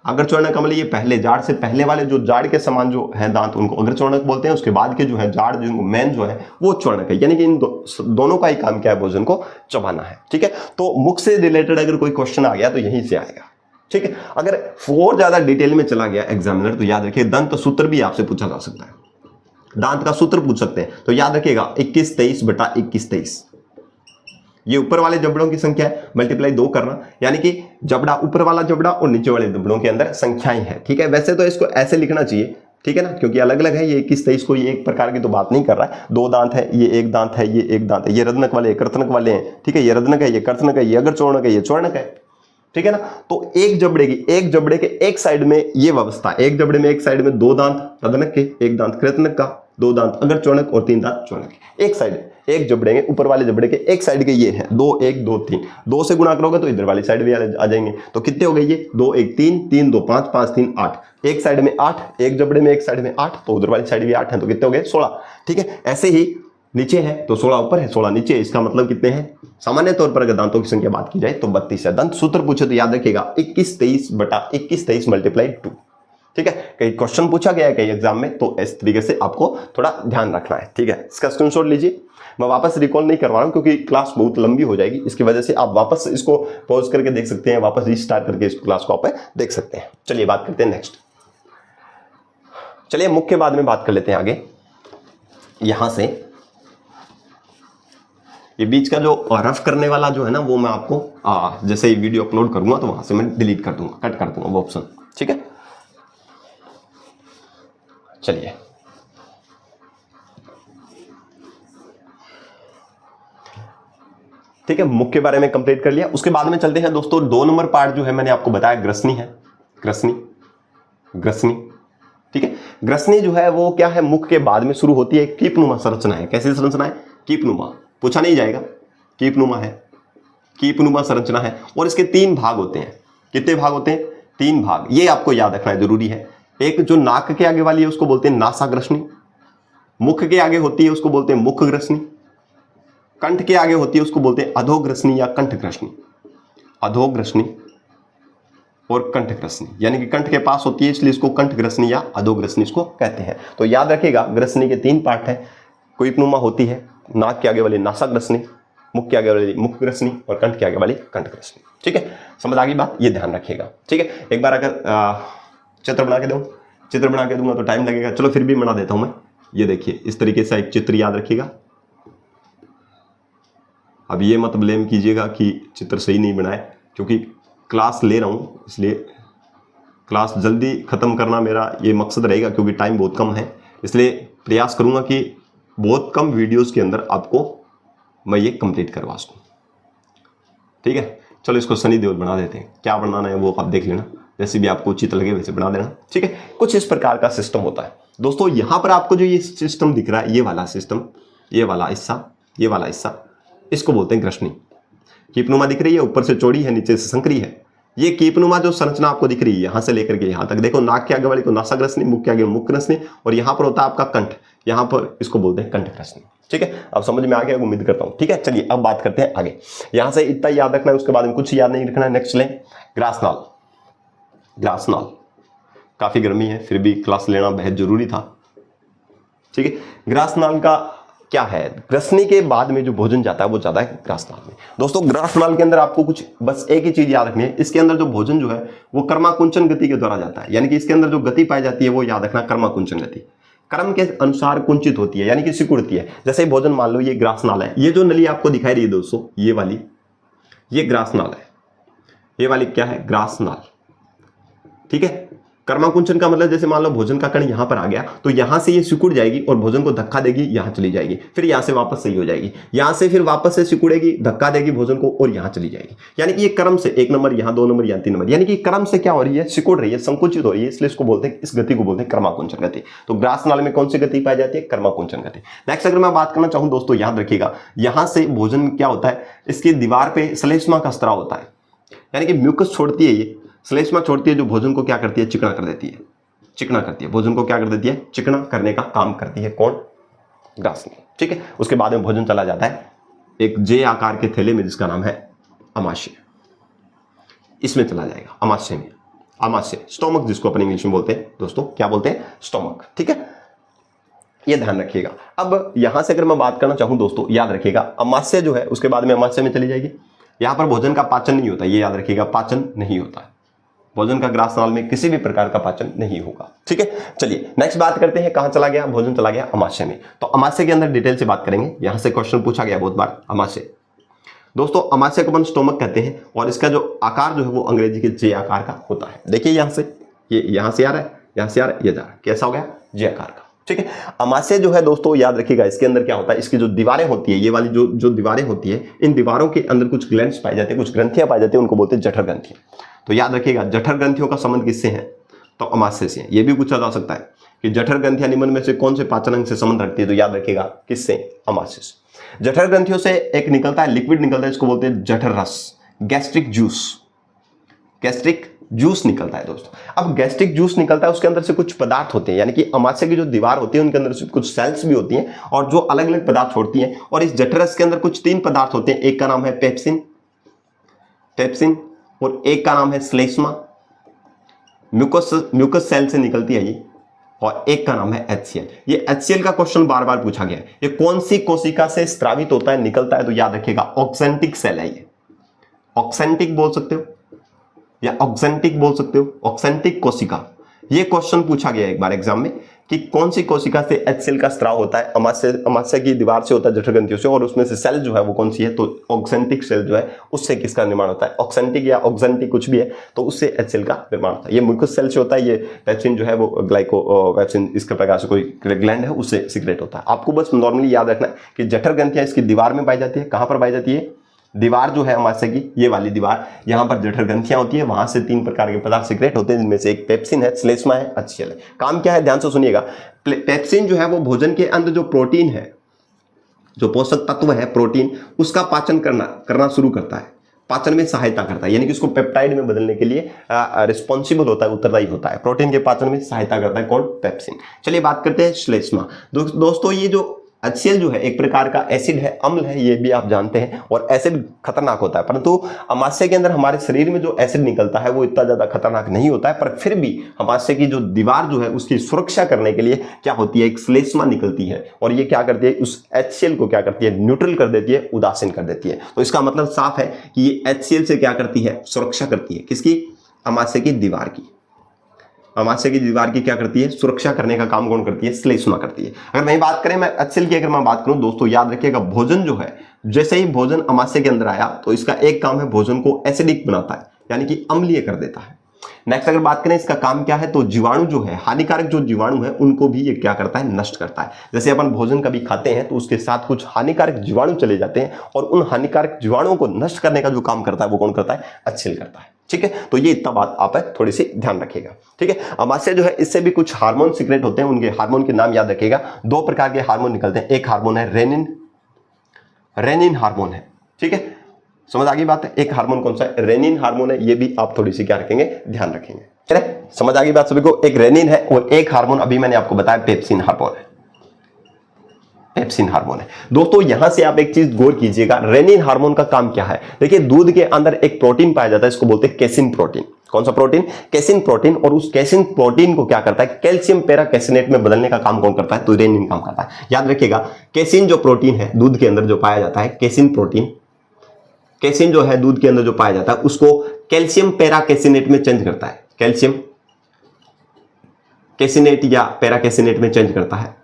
अग्रचौर्णक का मतलब ये पहले जाड़ से पहले वाले जो जाड़ के समान जो है दांत, उनको अग्रचौर्णक बोलते हैं। उसके बाद के जो है जाड़ जो मेन जो है वो चौर्णक है। यानी कि इन दोनों का ही काम क्या है? भोजन को चबाना है। ठीक है, तो मुख से रिलेटेड अगर कोई क्वेश्चन आ गया तो यहीं से आएगा। ठीक है, अगर और ज्यादा डिटेल में चला गया एग्जामिनर तो याद रखिए दंत सूत्र भी आपसे पूछा जा सकता है। दांत का सूत्र पूछ सकते हैं। तो याद रखिएगा 21-23/21-23। ये ऊपर वाले जबड़ों की संख्या है, मल्टीप्लाई 2 करना, यानी कि जबड़ा, ऊपर वाला जबड़ा और नीचे वाले जबड़ों के अंदर संख्याएं हैं। ठीक है, वैसे तो इसको ऐसे लिखना चाहिए, ठीक है ना, क्योंकि अलग अलग है। ये 21-23 को ये एक प्रकार की तो बात नहीं कर रहा है। 2 दांत है, ये 1 दांत है, ये 1 दांत है, ये रदनक वाले, कर्तनक वाले हैं। ठीक है, ये रदनक है, ये कर्तनक है, ये अग्रचौर्णक है, ये चौर्णक है। ठीक है ना, तो एक जबड़े के एक साइड में ये व्यवस्था, एक जबड़े में एक साइड में 2 दांत रदनक के, 1 दांत कृतनक का, 2 दांत अग्रचौर्णक और 3 दांत चौर्णक के। एक साइड, एक जबड़े के ऊपर वाले जबड़े के एक साइड के ये है 2 1 2 3। 2 से गुणा करोगे तो इधर वाली साइड भी आ जाएंगे। तो कितने हो गए ये? 2 1 3 3 2 5 5 3 8। एक साइड में 8, एक जबड़े में एक साइड में 8, तो उधर वाली साइड भी 8 है, तो कितने हो गए? 16। ठीक है, ऐसे ही नीचे है तो 16 ऊपर है, 16 नीचे है। इसका मतलब कितने हैं? सामान्य तौर पर अगर दांतों की संख्या बात की जाए तो 32 है। दंत सूत्र पूछे तो याद रखिएगा 21-23/21-23/2। ठीक है, कई क्वेश्चन पूछा गया है कई एग्जाम में, तो इस तरीके से आपको थोड़ा ध्यान रखना है। ठीक है, इसका स्क्रीनशॉट लीजिए। मैं वापस रिकॉल नहीं करवा रहा हूं क्योंकि क्लास बहुत लंबी हो जाएगी, इसकी वजह से आप वापस इसको पॉज करके देख सकते हैं, वापस रिस्टार्ट करके इस क्लास को आप देख सकते हैं। चलिए बात करते हैं नेक्स्ट। चलिए मुख्य बाद में बात कर लेते हैं आगे। यहां से ये बीच का जो रफ करने वाला जो है ना, वो मैं आपको जैसे ही वीडियो अपलोड करूंगा तो वहां से मैं डिलीट कर दूंगा, कट कर दूंगा वो ऑप्शन, ठीक है। चलिए, ठीक है, मुख के बारे में कंप्लीट कर लिया। उसके बाद में चलते हैं दोस्तों, 2 नंबर पार्ट जो है मैंने आपको बताया ग्रसनी है, ग्रसनी, ग्रसनी, ठीक है। ग्रसनी जो है वो क्या है, मुख के बाद में शुरू होती है, कीपनुमा संरचना है। कैसी संरचना है? कीपनुमा, पूछा नहीं जाएगा, कीपनुमा है, कीपनुमा संरचना है। और इसके 3 भाग होते हैं। कितने भाग होते हैं? 3 भाग। ये आपको याद रखना जरूरी है। एक जो नाक के आगे वाली है उसको बोलते हैं नासाग्रसनी, मुख के आगे होती है उसको बोलते हैं मुखग्रसनी, कंठ के आगे होती है उसको बोलते हैं अधोग्रसनी या कंठग्रसनी, अधोग्रसनी और कंठग्रसनी, यानी कि कंठ के पास होती है इसलिए इसको कंठग्रसनी या अधोग्रसनी इसको कहते हैं। तो याद रखिएगा, ग्रसनी के 3 पार्ट है। कीपनुमा होती है, नाक के आगे वाली नासाग्रसनी, मुख के आगे वाली मुखग्रसनी और कंठ के आगे वाली कंठग्रसनी, ठीक है। समझ आ गई बात? ये ध्यान रखिएगा, ठीक है। एक बार अगर चित्र बना के दूं, चित्र बना के दूंगा तो टाइम लगेगा, चलो फिर भी बना देता हूं मैं। ये देखिए, इस तरीके से एक चित्र याद रखिएगा। अब ये मत ब्लेम कीजिएगा कि चित्र सही नहीं बनाए, क्योंकि क्लास ले रहा हूँ इसलिए क्लास जल्दी ख़त्म करना मेरा ये मकसद रहेगा, क्योंकि टाइम बहुत कम है। इसलिए प्रयास करूँगा कि बहुत कम वीडियोस के अंदर आपको मैं ये कंप्लीट करवा सकूँ, ठीक है। चलो इसको सनी देओल बना देते हैं, क्या बनाना है वो आप देख लेना, जैसे भी आपको उचित लगे वैसे बना देना, ठीक है। कुछ इस प्रकार का सिस्टम होता है दोस्तों। यहाँ पर आपको जो ये सिस्टम दिख रहा है, ये वाला सिस्टम, ये वाला हिस्सा, ये वाला हिस्सा, इसको बोलते हैं ग्रसनी। कीपनुमा दिख रही है, ऊपर से चौड़ी है, नीचे से संकरी है। ये कीपनुमा जो संरचना आपको दिख रही है, यहाँ से लेकर के यहाँ तक देखो, नाक के आगे वाली को नासाग्रसनी, मुख के आगे मुखग्रसनी, और यहाँ पर होता है आपका कंठ, यहाँ पर इसको बोलते हैं कंठग्रसनी, ठीक है। अब समझ में आ गया, उम्मीद करता हूँ, ठीक है। चलिए अब बात करते हैं आगे। यहाँ से इतना याद रखना है, उसके बाद में कुछ याद नहीं रखना है। नेक्स्ट चलें, ग्रासनाल। ग्रासनाल, काफी गर्मी है फिर भी क्लास लेना बेहद जरूरी था, ठीक है। ग्रासनाल का क्या है? ग्रसनी के बाद में जो भोजन जाता है वो जाता है ग्रासनाल में। दोस्तों ग्रासनाल के अंदर आपको कुछ बस एक ही चीज याद रखनी है, इसके अंदर जो भोजन जो है वो कर्माकुंचन गति के द्वारा जाता है, यानी कि इसके अंदर जो गति पाई जाती है वो याद रखना, कर्माकुंचन गति, कर्म के अनुसार कुंचित होती है, यानी कि सिकुड़ती है। जैसे भोजन मान लो ये ग्रासनाल है, ये जो नली आपको दिखाई रही है दोस्तों, ये वाली, ये ग्रासनाल है, ये वाली क्या है? ग्रासनाल, ठीक है। कर्माकुंचन का मतलब जैसे मान लो भोजन का कण यहां पर आ गया तो यहां से ये सिकुड़ जाएगी और भोजन को धक्का देगी, यहां चली जाएगी, फिर यहां से वापस सही हो जाएगी, यहां से फिर वापस से सिकुड़ेगी, धक्का देगी भोजन को और यहां चली जाएगी। यानी कि ये क्रम से 1 नंबर, यहां 2 नंबर, यहां 3 नंबर, यानी कि क्रम से क्या हो रही है? सिकुड़ रही है, संकुचित हो रही है, इसलिए इसको बोलते हैं, इस गति को बोलते हैं कर्माकुंचन गति। तो ग्रासनाल में कौन सी गति पाई जाती है? कर्माकुंचन गति। नेक्स्ट अगर मैं बात करना चाहूं दोस्तों, याद रखिएगा, यहां से भोजन क्या होता है, इसकी दीवार पे श्लेष्मा का स्त्राव होता है, यानी कि म्यूकस छोड़ती है, ये श्लेष्मा छोड़ती है जो भोजन को क्या करती है? चिकना कर देती है, चिकना करती है, भोजन को क्या कर देती है? चिकना करने का काम करती है। कौन? ग्रासनाल, ठीक है। उसके बाद में भोजन चला जाता है एक जे आकार के थैले में जिसका नाम है अमाशय, इसमें चला जाएगा, अमाशय में, अमाशय, स्टोमक जिसको अपन इंग्लिश में बोलते हैं दोस्तों, क्या बोलते हैं? स्टोमक, ठीक है। ये ध्यान रखिएगा। अब यहां से अगर मैं बात करना चाहूं दोस्तों, याद रखिएगा, अमाशय जो है उसके बाद में अमाशय में चली जाएगी। यहां पर भोजन का पाचन नहीं होता, ये याद रखिएगा, पाचन नहीं होता है भोजन का, ग्रासनाल में किसी भी प्रकार का पाचन नहीं होगा, ठीक है। चलिए नेक्स्ट बात करते हैं, कहां चला गया? भोजन चला गया अमाशय में। तो अमाशय के अंदर डिटेल से बात करेंगे, यहां से क्वेश्चन पूछा गया बहुत बार। अमाशय दोस्तों, अमाशय को अपन स्टोमक कहते हैं और इसका जो आकार जो है वो अंग्रेजी के जे आकार का होता है। देखिए यहां से, ये यहां से आ रहा है, यहां से आ रहा है, ये जा रहा है, कैसा हो गया? जे आकार का, ठीक है। अमाशय जो है दोस्तों, याद रखिएगा, इसके अंदर क्या होता है? इसकी जो दीवारें होती है, ये वाली जो दीवारें होती है, इन दीवारों के अंदर कुछ ग्लैंड्स पाए जाते हैं, कुछ ग्रंथियां पाई जाती है, उनको बोलते हैं जठर ग्रंथियां। तो याद रखिएगा, जठर ग्रंथियों का संबंध किससे है? तो अमाशय से है। ये भी पूछा जा सकता है कि जठर ग्रंथियां निम्न में से कौन से पाचन अंग से संबंध रखती है? तो याद रखिएगा, किससे? अमाशय से। जठर ग्रंथियों से एक निकलता है, लिक्विड निकलता है, इसको बोलते हैं जठर रस, गैस्ट्रिक जूस, गैस्ट्रिक जूस निकलता है दोस्तों। अब गैस्ट्रिक जूस निकलता है, उसके अंदर से कुछ पदार्थ होते हैं, यानी कि अमाशय की जो दीवार होती है उनके अंदर से कुछ सेल्स भी होती हैं और जो अलग अलग पदार्थ छोड़ती हैं। और इस जठर रस के अंदर कुछ 3 पदार्थ होते हैं, एक का नाम है पेप्सिन, पेप्सिन, और एक का नाम है श्लेष्मा, म्यूकस सेल से निकलती है ये, और एक का नाम है HCl। ये HCl का क्वेश्चन बार बार पूछा गया है, ये कौन सी कोशिका से स्रावित होता है, निकलता है? तो याद रखिएगा, ऑक्सेंटिक सेल है ये, ऑक्सेंटिक बोल सकते हो या ऑक्सेंटिक बोल सकते हो, ऑक्सेंटिक कोशिका। ये क्वेश्चन पूछा गया एक बार एग्जाम में कि कौन सी कोशिका से HCl का स्राव होता है, अमाशय की दीवार से होता है, जठर ग्रंथियों से, और उसमें से सेल जो है वो कौन सी है, तो ऑक्सेंटिक सेल जो है उससे किसका निर्माण होता है, ऑक्सेंटिक या ऑक्सेंटिक कुछ भी है, तो उससे HCl का निर्माण होता है। ये म्यूकस सेल से होता है, ये पेप्सिन जो है वो ग्लाइकोपेप्सिन इसके प्रकार से कोई ग्लैंड है उससे सीक्रेट होता है। आपको बस नॉर्मली याद रखना है कि जठर ग्रंथियां इसकी दीवार में पाई जाती है। कहां पर पाई जाती है, दीवार जो है अमाशय की, ये वाली दीवार, यहां पर जठर ग्रंथियां होती है, वहां से 3 प्रकार के पदार्थ सीक्रेट होते हैं, जिनमें से एक पेप्सिन है, श्लेष्मा है, HCl है। काम क्या है, ध्यान से सुनिएगा। पेप्सिन जो है वो भोजन के अंदर जो प्रोटीन है, जो पोषक तत्व है प्रोटीन, उसका पाचन करना शुरू करता है, पाचन में सहायता करता है, यानी कि उसको पेप्टाइड में बदलने के लिए रिस्पॉन्सिबल होता है, उत्तरदायी होता है। प्रोटीन के पाचन में सहायता करता है कौन, पेप्सिन। चलिए बात करते हैं श्लेष्मा। दोस्तों ये जो HCl जो है एक प्रकार का एसिड है, अम्ल है, ये भी आप जानते हैं, और एसिड खतरनाक होता है, परंतु अमाशय के अंदर हमारे शरीर में जो एसिड निकलता है वो इतना ज्यादा खतरनाक नहीं होता है, पर फिर भी अमाशय की जो दीवार जो है उसकी सुरक्षा करने के लिए क्या होती है, एक श्लेष्मा निकलती है, और ये क्या करती है, उस HCl को क्या करती है, न्यूट्रल कर देती है, उदासीन कर देती है। तो इसका मतलब साफ है कि ये HCl से क्या करती है, सुरक्षा करती है, किसकी, अमाशय की दीवार की। अमाशय की दीवार की क्या करती है, सुरक्षा करने का काम कौन करती है, श्लेष्मा करती है। अगर मैं बात करें, मैं HCl की अगर मैं बात करूं दोस्तों, याद रखिएगा, भोजन जो है, जैसे ही भोजन अमाशय के अंदर आया तो इसका एक काम है, भोजन को एसिडिक बनाता है, यानी कि अम्लीय कर देता है। नेक्स्ट अगर बात करें इसका काम क्या है, तो जीवाणु जो है, हानिकारक जो जीवाणु है उनको भी ये क्या करता है, नष्ट करता है। जैसे अपन भोजन कभी खाते हैं तो उसके साथ कुछ हानिकारक जीवाणु चले जाते हैं, और उन हानिकारक जीवाणुओं को नष्ट करने का जो काम करता है वो कौन करता है, HCl करता है। ठीक है, तो ये इतना बात आप थोड़ी सी ध्यान रखिएगा। ठीक है, अमाशय जो है इससे भी कुछ हार्मोन सीक्रेट होते हैं, उनके हार्मोन के नाम याद रखिएगा। 2 प्रकार के हार्मोन निकलते हैं, एक हार्मोन है रेनिन हार्मोन है। ठीक है, समझ आ गई बात है। एक हार्मोन कौन सा है, रेनिन हार्मोन है, ये भी आप थोड़ी सी क्या रखेंगे, ध्यान रखेंगे। चलिए समझ आ गई बात सभी को। एक रेनिन है और एक हार्मोन अभी मैंने आपको बताया पेप्सिन हार्मोन है, पेप्सिन हार्मोन है। दोस्तों यहां से आप एक चीज गौर कीजिएगा, रेनिन हार्मोन का काम क्या है। देखिए दूध के अंदर एक प्रोटीन पाया जाता है, इसको बोलते हैं केसिन प्रोटीन। कौन सा प्रोटीन, केसिन प्रोटीन। और उस केसिन प्रोटीन को क्या करता है, कैल्शियम पैराकेसिनेट में बदलने का काम कौन करता है, तो रेनिन काम करता है। याद रखिएगा, केसिन जो प्रोटीन है दूध के अंदर जो पाया जाता है, केसिन प्रोटीन, केसिन जो है दूध के अंदर जो पाया जाता है उसको कैल्शियम पैराकेसिनेट में चेंज करता है, कैल्शियम कैसिनेट या पैराकेसिनेट में चेंज करता है,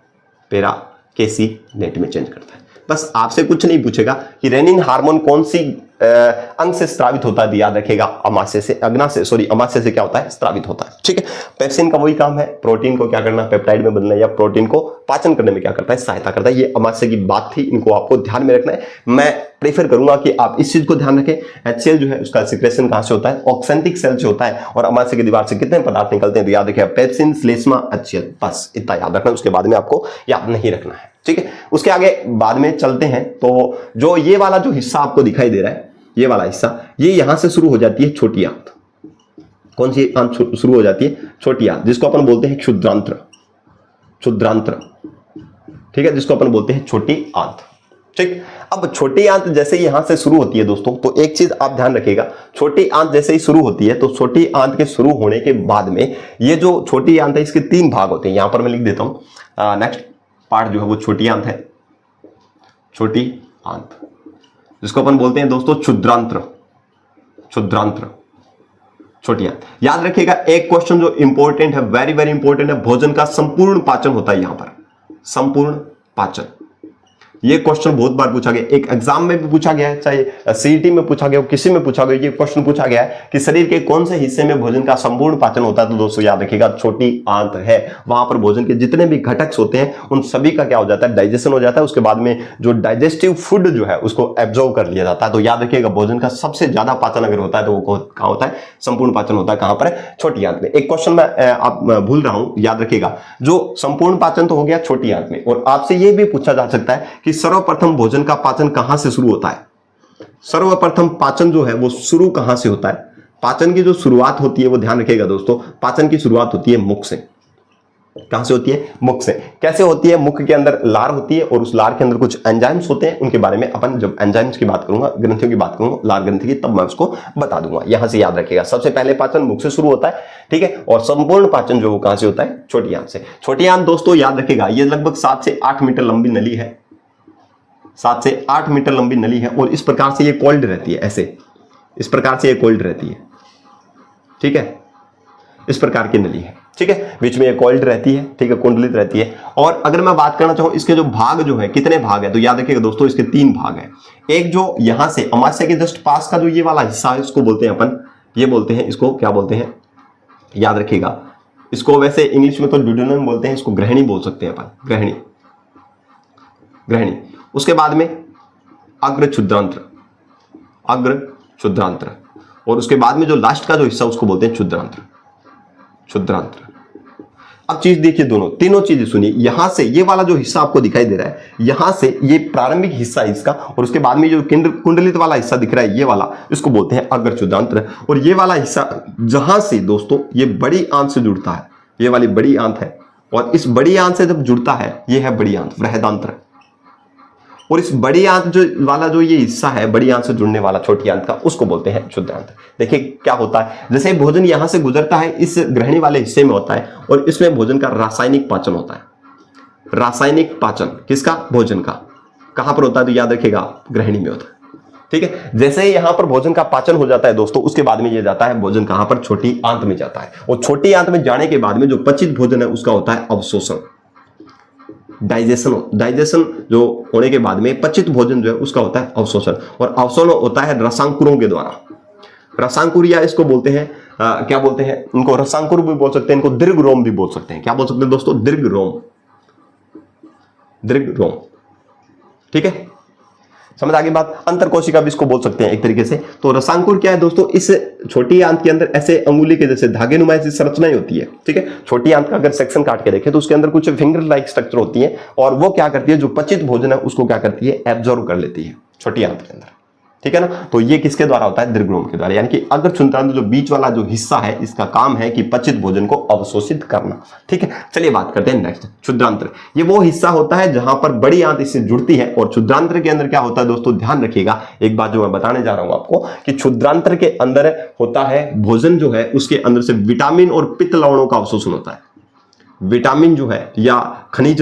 पैराकेसिनेट में चेंज करता है। बस आपसे कुछ नहीं पूछेगा कि रेनिन हार्मोन कौन सी अंग से स्रावित होता है, याद रखेगा अमाशय से, अमाशय से क्या होता है, स्रावित होता है। ठीक है, पेप्सिन का वही काम है, प्रोटीन को क्या करना, पेप्टाइड में बदलना, या प्रोटीन को पाचन करने में क्या करता है, सहायता करता है। ये अमाशय की बात थी, इनको आपको ध्यान में रखना है। मैं प्रेफर करूंगा कि आप इस चीज को ध्यान रखें, HCl जो है उसका सिक्रेशन कहां से होता है, ऑक्सेंटिक सेल से होता है, और अमाशय की दीवार से कितने पदार्थ निकलते हैं, तो याद रखिए पेप्सिन, श्लेष्मा, HCl, बस इतना याद रखना, उसके बाद में आपको याद नहीं रखना है। ठीक है, उसके आगे बाद में चलते हैं। तो जो ये वाला जो हिस्सा आपको दिखाई दे रहा है, ये वाला हिस्सा, ये यहां से शुरू हो जाती है छोटी आंत। कौन सी आंत शुरू हो जाती है, छोटी आंत, जिसको अपन बोलते हैं क्षुद्रांत्र, ठीक है, जिसको अपन बोलते हैं छोटी आंत। ठीक, अब छोटी आंत जैसे यहां से शुरू होती है दोस्तों, तो एक चीज आप ध्यान रखिएगा, छोटी आंत जैसे ही शुरू होती है, तो छोटी आंत के शुरू होने के बाद में ये जो छोटी आंत है इसके 3 भाग होते हैं, यहां पर मैं लिख देता हूं। नेक्स्ट पार्ट जो है वो छोटी आंत है, छोटी आंत, जिसको अपन बोलते हैं दोस्तों क्षुद्रांत्र, छोटी आंत। याद रखिएगा एक क्वेश्चन जो इंपॉर्टेंट है, वेरी वेरी इंपॉर्टेंट है, भोजन का संपूर्ण पाचन होता है यहां पर, संपूर्ण पाचन। ये क्वेश्चन बहुत बार पूछा गया, एक एग्जाम में भी पूछा गया है, चाहे सीईटी में पूछा गया हो, किसी में पूछा गया, ये क्वेश्चन पूछा गया है कि शरीर के कौन से हिस्से में भोजन का संपूर्ण पाचन होता है, तो दोस्तों याद रखिएगा छोटी आंत है। वहां पर भोजन के जितने भी घटक होते हैं उन सभी का क्या हो जाता है, डाइजेशन हो जाता है। उसके बाद में जो डाइजेस्टिव फूड जो है उसको एब्जॉर्व कर लिया जाता है। तो याद रखिएगा भोजन का सबसे ज्यादा पाचन अगर होता है तो वो कहां होता है, संपूर्ण पाचन होता है कहां पर, छोटी आंत में। एक क्वेश्चन मैं आप भूल रहा हूं, याद रखिएगा, जो संपूर्ण पाचन तो हो गया छोटी आंत में, और आपसे यह भी पूछा जा सकता है कि सर्वप्रथम भोजन का पाचन कहां से शुरू होता है। सर्वप्रथम पाचन जो है वो शुरू कहां से होता है, पाचन की जो शुरुआत होती है वो ध्यान रखिएगा दोस्तों, पाचन की शुरुआत होती है मुख से। कहां से होती है, मुख से। कैसे होती है, मुख के अंदर लार होती है और उस लार के अंदर कुछ एंजाइम्स होते हैं, उनके बारे में अपन जब एंजाइम्स की बात करूंगा, ग्रंथियों की बात करूंगा, लार ग्रंथि की, तब मैं उसको बता दूंगा। यहां से याद रखिएगा सबसे पहले पाचन मुख से शुरू होता है, ठीक है, और संपूर्ण पाचन जो कहां से होता है, छोटी आंत से। छोटी आंत दोस्तों याद रखिएगा ये लगभग 7 से 8 मीटर लंबी नली है, 7 से 8 मीटर लंबी नली है, और इस प्रकार से ये कोल्ड रहती है, ऐसे इस प्रकार से ये कोल्ड रहती है, ठीक है, इस प्रकार की नली है। ठीक है, बीच में ये कॉइल्ड रहती है, ठीक है, कुंडलित रहती है। और अगर मैं बात करना चाहूं इसके जो भाग जो है, कितने भाग है, तो याद रखिएगा दोस्तों इसके 3 भाग है। एक जो यहां से अमावस्या के जस्ट पास का जो ये वाला हिस्सा है, इसको बोलते हैं अपन, ये बोलते हैं, इसको क्या बोलते हैं, याद रखिएगा, इसको वैसे इंग्लिश में तो ड्यूडेनम बोलते हैं, इसको ग्रहणी बोल सकते हैं अपन, ग्रहणी, ग्रहणी। उसके बाद में अग्र क्षुद्रांत्र, अग्र क्षुद्रांत्र, और उसके बाद में जो लास्ट का जो हिस्सा उसको बोलते हैं क्षुद्रांत्र, क्षुद्रांत्र। अब चीज देखिए, दोनों तीनों चीजें सुनिए। यहां से ये वाला जो हिस्सा आपको दिखाई दे रहा है, यहां से ये प्रारंभिक हिस्सा है इसका, और उसके बाद में जो कुंडलित वाला हिस्सा दिख रहा है ये वाला, इसको बोलते हैं अग्र क्षुद्रांत्र। और ये वाला हिस्सा जहां से दोस्तों ये बड़ी आंत से जुड़ता है, ये वाली बड़ी आंत है, और इस बड़ी आंत से जब जुड़ता है ये है बड़ी आंत, बृहदांत्र। और इस बड़ी आंत जो वाला जो ये हिस्सा है, बड़ी आंत से जुड़ने वाला छोटी आंत का, उसको बोलते हैं क्षुद्रांत्र। देखिए क्या होता है, जैसे भोजन यहां से गुजरता है इस ग्रहणी वाले हिस्से में होता है, और इसमें भोजन का रासायनिक पाचन होता है। रासायनिक पाचन किसका, भोजन का, कहां पर होता है, तो याद रखिएगा ग्रहणी में होता है, ठीक है। जैसे ही यहां पर भोजन का पाचन हो जाता है दोस्तों, उसके बाद में ये जाता है भोजन कहां पर, छोटी आंत में जाता है। और छोटी आंत में जाने के बाद में जो पचित भोजन है उसका होता है अवशोषण, डाइजेशन। डाइजेशन जो होने के बाद में पचित भोजन जो है उसका होता है अवशोषण, और अवशोषण होता है रसांकुरों के द्वारा। रसांकुर या इसको बोलते हैं क्या बोलते हैं, उनको रसांकुर भी बोल सकते हैं, इनको दीर्घ रोम भी बोल सकते हैं। क्या बोल सकते हैं दोस्तों, दीर्घ रोम, दीर्घ रोम, ठीक है, समझ आगे बात। अंतरकोशिका भी इसको बोल सकते हैं एक तरीके से। तो रसांकुर क्या है दोस्तों, इस छोटी आंत के अंदर ऐसे अंगुली के जैसे धागे नुमा ऐसी संरचनाएं होती है, ठीक है। छोटी आंत का अगर सेक्शन काट के देखें तो उसके अंदर कुछ फिंगर लाइक स्ट्रक्चर होती है, और वो क्या करती है, जो पचित भोजन है उसको क्या करती है, एब्जॉर्ब कर लेती है छोटी आंत के अंदर, ठीक है ना। तो ये किसके द्वारा होता है, दीर्घरोम के द्वारा। यानी कि अग्र क्षुद्रांत्र जो बीच वाला जो हिस्सा है, इसका काम है कि पचित भोजन को अवशोषित करना, ठीक है। चलिए बात करते हैं नेक्स्ट, क्षुद्रांत्र। ये वो हिस्सा होता है जहां पर बड़ी आंत इससे जुड़ती है। और क्षुद्रांत्र के अंदर क्या होता है दोस्तों, ध्यान रखिएगा एक बात जो मैं बताने जा रहा हूं आपको, कि क्षुद्रांत्र के अंदर होता है भोजन जो है उसके अंदर से विटामिन और पित्त लवणों का अवशोषण होता है। विटामिन जो है या खनिज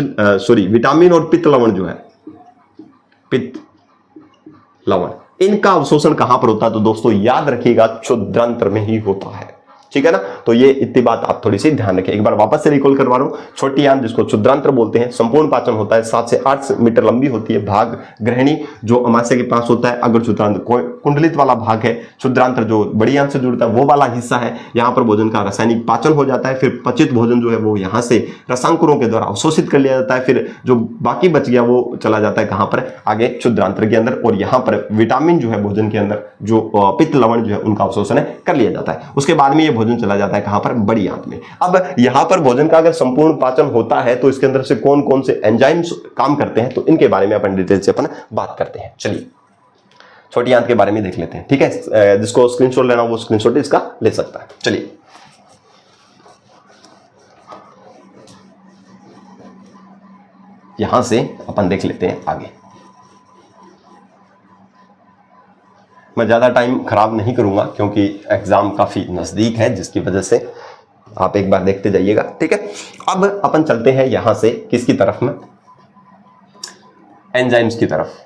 विटामिन और पित्त लवण जो है, पित्त लवण, इनका अवशोषण कहां पर होता है, तो दोस्तों याद रखिएगा क्षुद्रांत्र में ही होता है, ठीक है ना। तो ये इतनी बात आप थोड़ी सी ध्यान रखें। एक बार वापस से रिकॉल करवा रहा हूं, छोटी आंत जिसको क्षुद्रांत्र बोलते हैं, संपूर्ण पाचन होता है, 7 से 8 मीटर लंबी होती है। भाग ग्रहणी जो अमाशय के पास होता है, अग्र क्षुद्रांत्र कुंडलित वाला भाग है। क्षुद्रांत्र जो बड़ी आंत से जुड़ता है वो वाला हिस्सा है, यहाँ पर भोजन का रासायनिक पाचन हो जाता है। फिर पचित भोजन जो है वो यहाँ से रसांकुरों के द्वारा अवशोषित कर लिया जाता है। फिर जो बाकी बच गया वो चला जाता है कहाँ पर, आगे क्षुद्रांत्र के अंदर, और यहाँ पर विटामिन जो है भोजन के अंदर, जो पित्त लवण जो है उनका अवशोषण कर लिया जाता है। उसके बाद में ये भोजन चला जाता है कहां पर, बड़ी आंत में। अब यहां पर भोजन का अगर संपूर्ण पाचन होता है तो इसके अंदर से कौन कौन से एंजाइम्स काम करते हैं, तो इनके बारे में अपन डिटेल से अपन बात करते हैं। चलिए छोटी आंत के बारे में देख लेते हैं, ठीक है। जिसको स्क्रीनशॉट लेना वो स्क्रीनशॉट इसका ले सकता है। चलिए यहां से अपन देख लेते हैं आगे। मैं ज़्यादा टाइम खराब नहीं करूंगा क्योंकि एग्जाम काफ़ी नज़दीक है, जिसकी वजह से आप एक बार देखते जाइएगा, ठीक है। अब अपन चलते हैं यहां से किसकी तरफ में, एंजाइम्स की तरफ।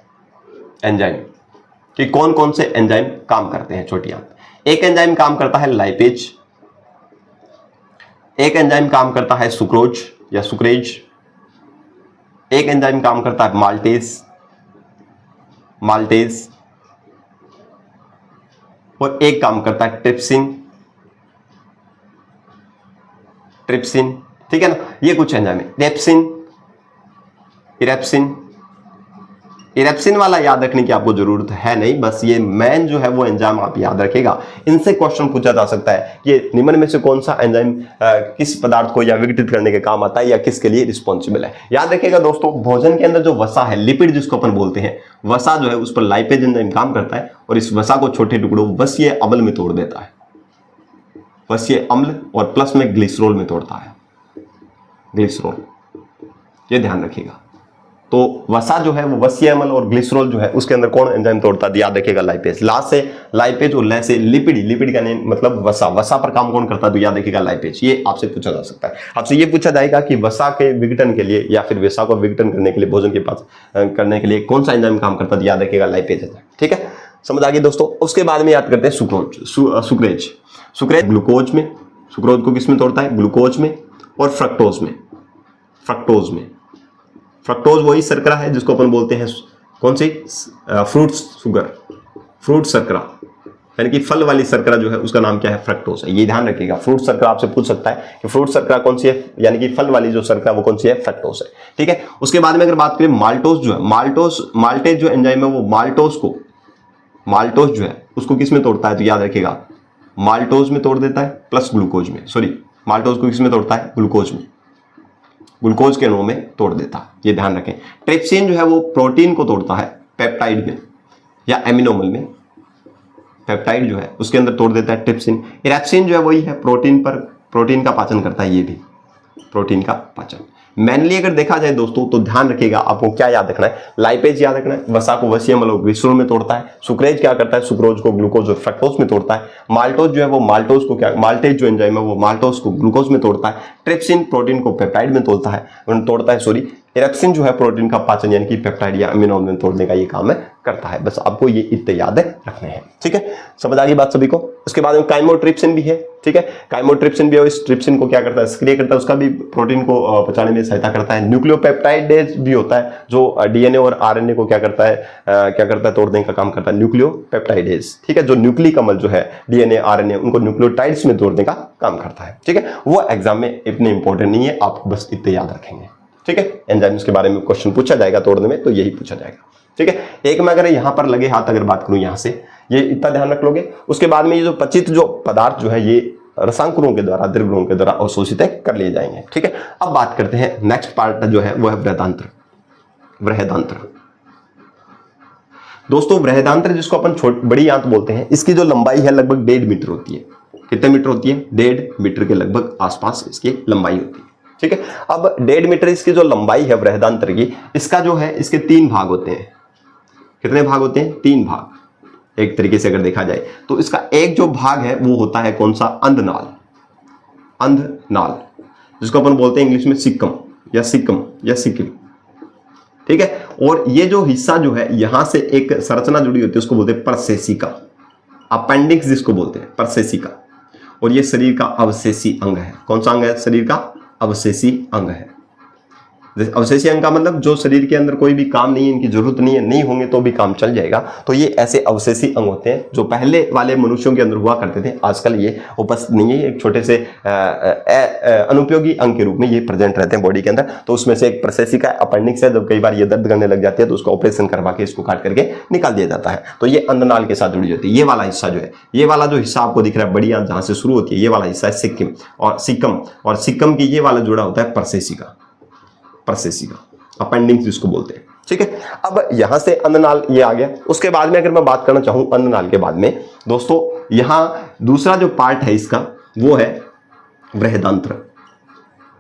एंजाइम कि कौन कौन से एंजाइम काम करते हैं छोटी आंत। एक एंजाइम काम करता है लाइपेज, एक एंजाइम काम करता है सुक्रोज या सुक्रेज, एक एंजाइम काम करता है माल्टेज, माल्टेज, और एक काम करता है ट्रिप्सिन, ट्रिप्सिन, ठीक है ना। ये कुछ एंजाइम है। रेप्सिन, इरेप्सिन, इरेप्सिन वाला याद रखने की आपको जरूरत है नहीं, बस ये मेन जो है वो एंजाइम आप याद रखेगा। इनसे क्वेश्चन पूछा जा सकता है कि निम्न में से कौन सा एंजाइम किस पदार्थ को या विघटित करने के काम आता है या किसके लिए रिस्पॉन्सिबल है। याद रखिएगा दोस्तों, भोजन के अंदर जो वसा है, लिपिड जिसको अपन बोलते हैं, वसा जो है उस पर लाइपेज एंजाइम काम करता है, और इस वसा को छोटे टुकड़ों वसीय अम्ल में तोड़ देता है। वसीय अम्ल और प्लस में ग्लिसरॉल में तोड़ता है, ग्लिसरॉल, ये ध्यान रखिएगा। तो वसा जो है वो वसीय अम्ल और ग्लिसरॉल जो है उसके अंदर कौन एंजाइम तोड़ता है, याद रखिएगा लाइपेज। ला से लाइपेज और ले से लिपिड, लिपिड का नेम मतलब वसा, वसा पर काम कौन करता है, तो याद रखिएगा लाइपेज। ये आपसे पूछा जा सकता है। आपसे ये पूछा जाएगा कि वसा के विघटन के लिए या फिर वसा को विघटन करने के लिए, भोजन के पास करने के लिए कौन सा एंजाइम काम करता है, याद रखिएगा लाइपेज एंजाइम, ठीक है। समझ आ गई दोस्तों। उसके बाद में याद करते हैं सुक्रोज, सुक्रेज। सुक्रेज ग्लूकोज में, सुक्रोज को किस में तोड़ता है? ग्लूकोज में और फ्रक्टोज में। फ्रक्टोज वही शर्करा है जिसको अपन बोलते हैं कौन सी? फ्रूट शुगर, फ्रूट शर्करा, यानी कि फल वाली शर्करा जो है उसका नाम क्या है? फ्रक्टोज है। ये ध्यान रखिएगा, फ्रूट शर्करा आपसे पूछ सकता है कि फ्रूट शर्करा कौन सी है, यानी कि फल वाली जो शर्करा वो कौन सी है? फ्रक्टोज है। ठीक है, उसके बाद में अगर बात करें माल्टोज जो है, माल्टेज जो एंजाइम है वो माल्टोज जो है उसको किस में तोड़ता है? तो याद रखिएगा माल्टोज में तोड़ देता है प्लस ग्लूकोज में, माल्टोज को किस में तोड़ता है? ग्लूकोज में, ग्लूकोज के अणुओं में तोड़ देता है। ये ध्यान रखें। ट्रिप्सिन जो है वो प्रोटीन को तोड़ता है पेप्टाइड में या एमिनोमर में, पेप्टाइड जो है उसके अंदर तोड़ देता है ट्रिप्सिन। इरेप्सिन जो है वही है प्रोटीन का पाचन करता है, ये भी प्रोटीन का पाचन। मेनली अगर देखा जाए दोस्तों तो ध्यान रखिएगा, आपको क्या याद रखना है? लाइपेज याद रखना है, वसा को वसीय अम्ल ग्लिसरॉल में तोड़ता है। सुक्रेज क्या करता है? सुक्रोज को ग्लूकोज और फ्रक्टोज में तोड़ता है। माल्टोज जो है वो माल्टेज जो एंजाइम है वो माल्टोज को ग्लूकोज में तोड़ता है। ट्रिप्सिन प्रोटीन को पेप्टाइड में तोड़ता है। इरेप्सिन जो है प्रोटीन का पाचन यानी कि पेप्टाइड या अमीनो एसिड में तोड़ने का ये काम करता है। बस आपको ये इतने याद रखने हैं। ठीक है, समझ आ गई बात सभी को? उसके बाद में काइमोट्रिप्सिन भी है। ठीक है, काइमोट्रिप्सिन भी है, इस ट्रिप्सिन को क्या करता है? सक्रिय करता है, उसका भी प्रोटीन को पचाने में सहायता करता है। न्यूक्लियोपेप्टाइडेज भी होता है जो डीएनए और आरएनए को क्या करता है? तोड़ने का काम करता है, न्यूक्लियोपेप्टाइडेज। ठीक है, जो न्यूक्लिक अम्ल जो है डीएनए आरएनए उनको न्यूक्लियोटाइड्स में तोड़ने का काम करता है। ठीक है, वो एग्जाम में इतने इंपॉर्टेंट नहीं है, आप बस इतने याद रखेंगे। ठीक है, एंजाइम्स के बारे में क्वेश्चन पूछा जाएगा तोड़ने में तो यही पूछा जाएगा। ठीक है, एक में अगर यहां पर लगे हाथ अगर बात करूं यहां से, ये इतना ध्यान रख लोगे। उसके बाद में ये जो पचित जो पदार्थ जो है ये रसांकुरों के द्वारा, द्रव्यों के द्वारा अवशोषित कर लिए जाएंगे। ठीक है, अब बात करते हैं नेक्स्ट पार्ट जो है वो है बृहदांत्र। दोस्तों बृहदांत्र जिसको अपन बड़ी आंत बोलते हैं, इसकी जो लंबाई है लगभग 1.5 मीटर होती है। कितने मीटर होती है? 1.5 मीटर के लगभग आसपास इसकी लंबाई होती है। ठीक है, अब 1.5 मीटर इसकी जो लंबाई है बृहदांत्र की, इसका जो है इसके 3 भाग होते हैं। कितने भाग होते हैं? 3 भाग। एक तरीके से अगर देखा जाए तो इसका एक जो भाग है वो होता है कौन सा? अंधनाल, जिसको अपन बोलते हैं इंग्लिश में सिक्कम या सिक्किम। ठीक है, और ये जो हिस्सा जो है यहां से एक संरचना जुड़ी होती है उसको बोलते हैं परसेसिका, अपेंडिक्स जिसको बोलते हैं परसेसिका। और ये शरीर का अवशेषी अंग है। कौन सा अंग है? शरीर का अवशेषी अंग है। अवशेषी अंग का मतलब जो शरीर के अंदर कोई भी काम नहीं है, इनकी जरूरत नहीं है, नहीं होंगे तो भी काम चल जाएगा, तो ये ऐसे अवशेषी अंग होते हैं जो पहले वाले मनुष्यों के अंदर हुआ करते थे। आजकल ये उपस्थित नहीं है, एक छोटे से अनुपयोगी अंग के रूप में ये प्रेजेंट रहते हैं बॉडी के अंदर। तो उसमें से एक प्रसेसिका अपेंडिक्स है, जब कई बार ये दर्द करने लग जाती है तो उसका ऑपरेशन करवा के इसको काट करके निकाल दिया जाता है। तो ये अंधनाल के साथ जुड़ी होती है। ये वाला हिस्सा जो है, ये वाला जो हिस्सा आपको दिख रहा है बड़ी आंत जहां से शुरू होती है, ये वाला हिस्सा है सिक्कम की ये वाला जुड़ा होता है परसेसिका अपेंडिक्स जिसको बोलते हैं। ठीक है, अब यहां से अंधनाल ये आ गया। उसके बाद में अगर मैं बात करना चाहूं अंधनाल के बाद में दोस्तों, यहां दूसरा जो पार्ट है इसका वो है बृहदांत्र।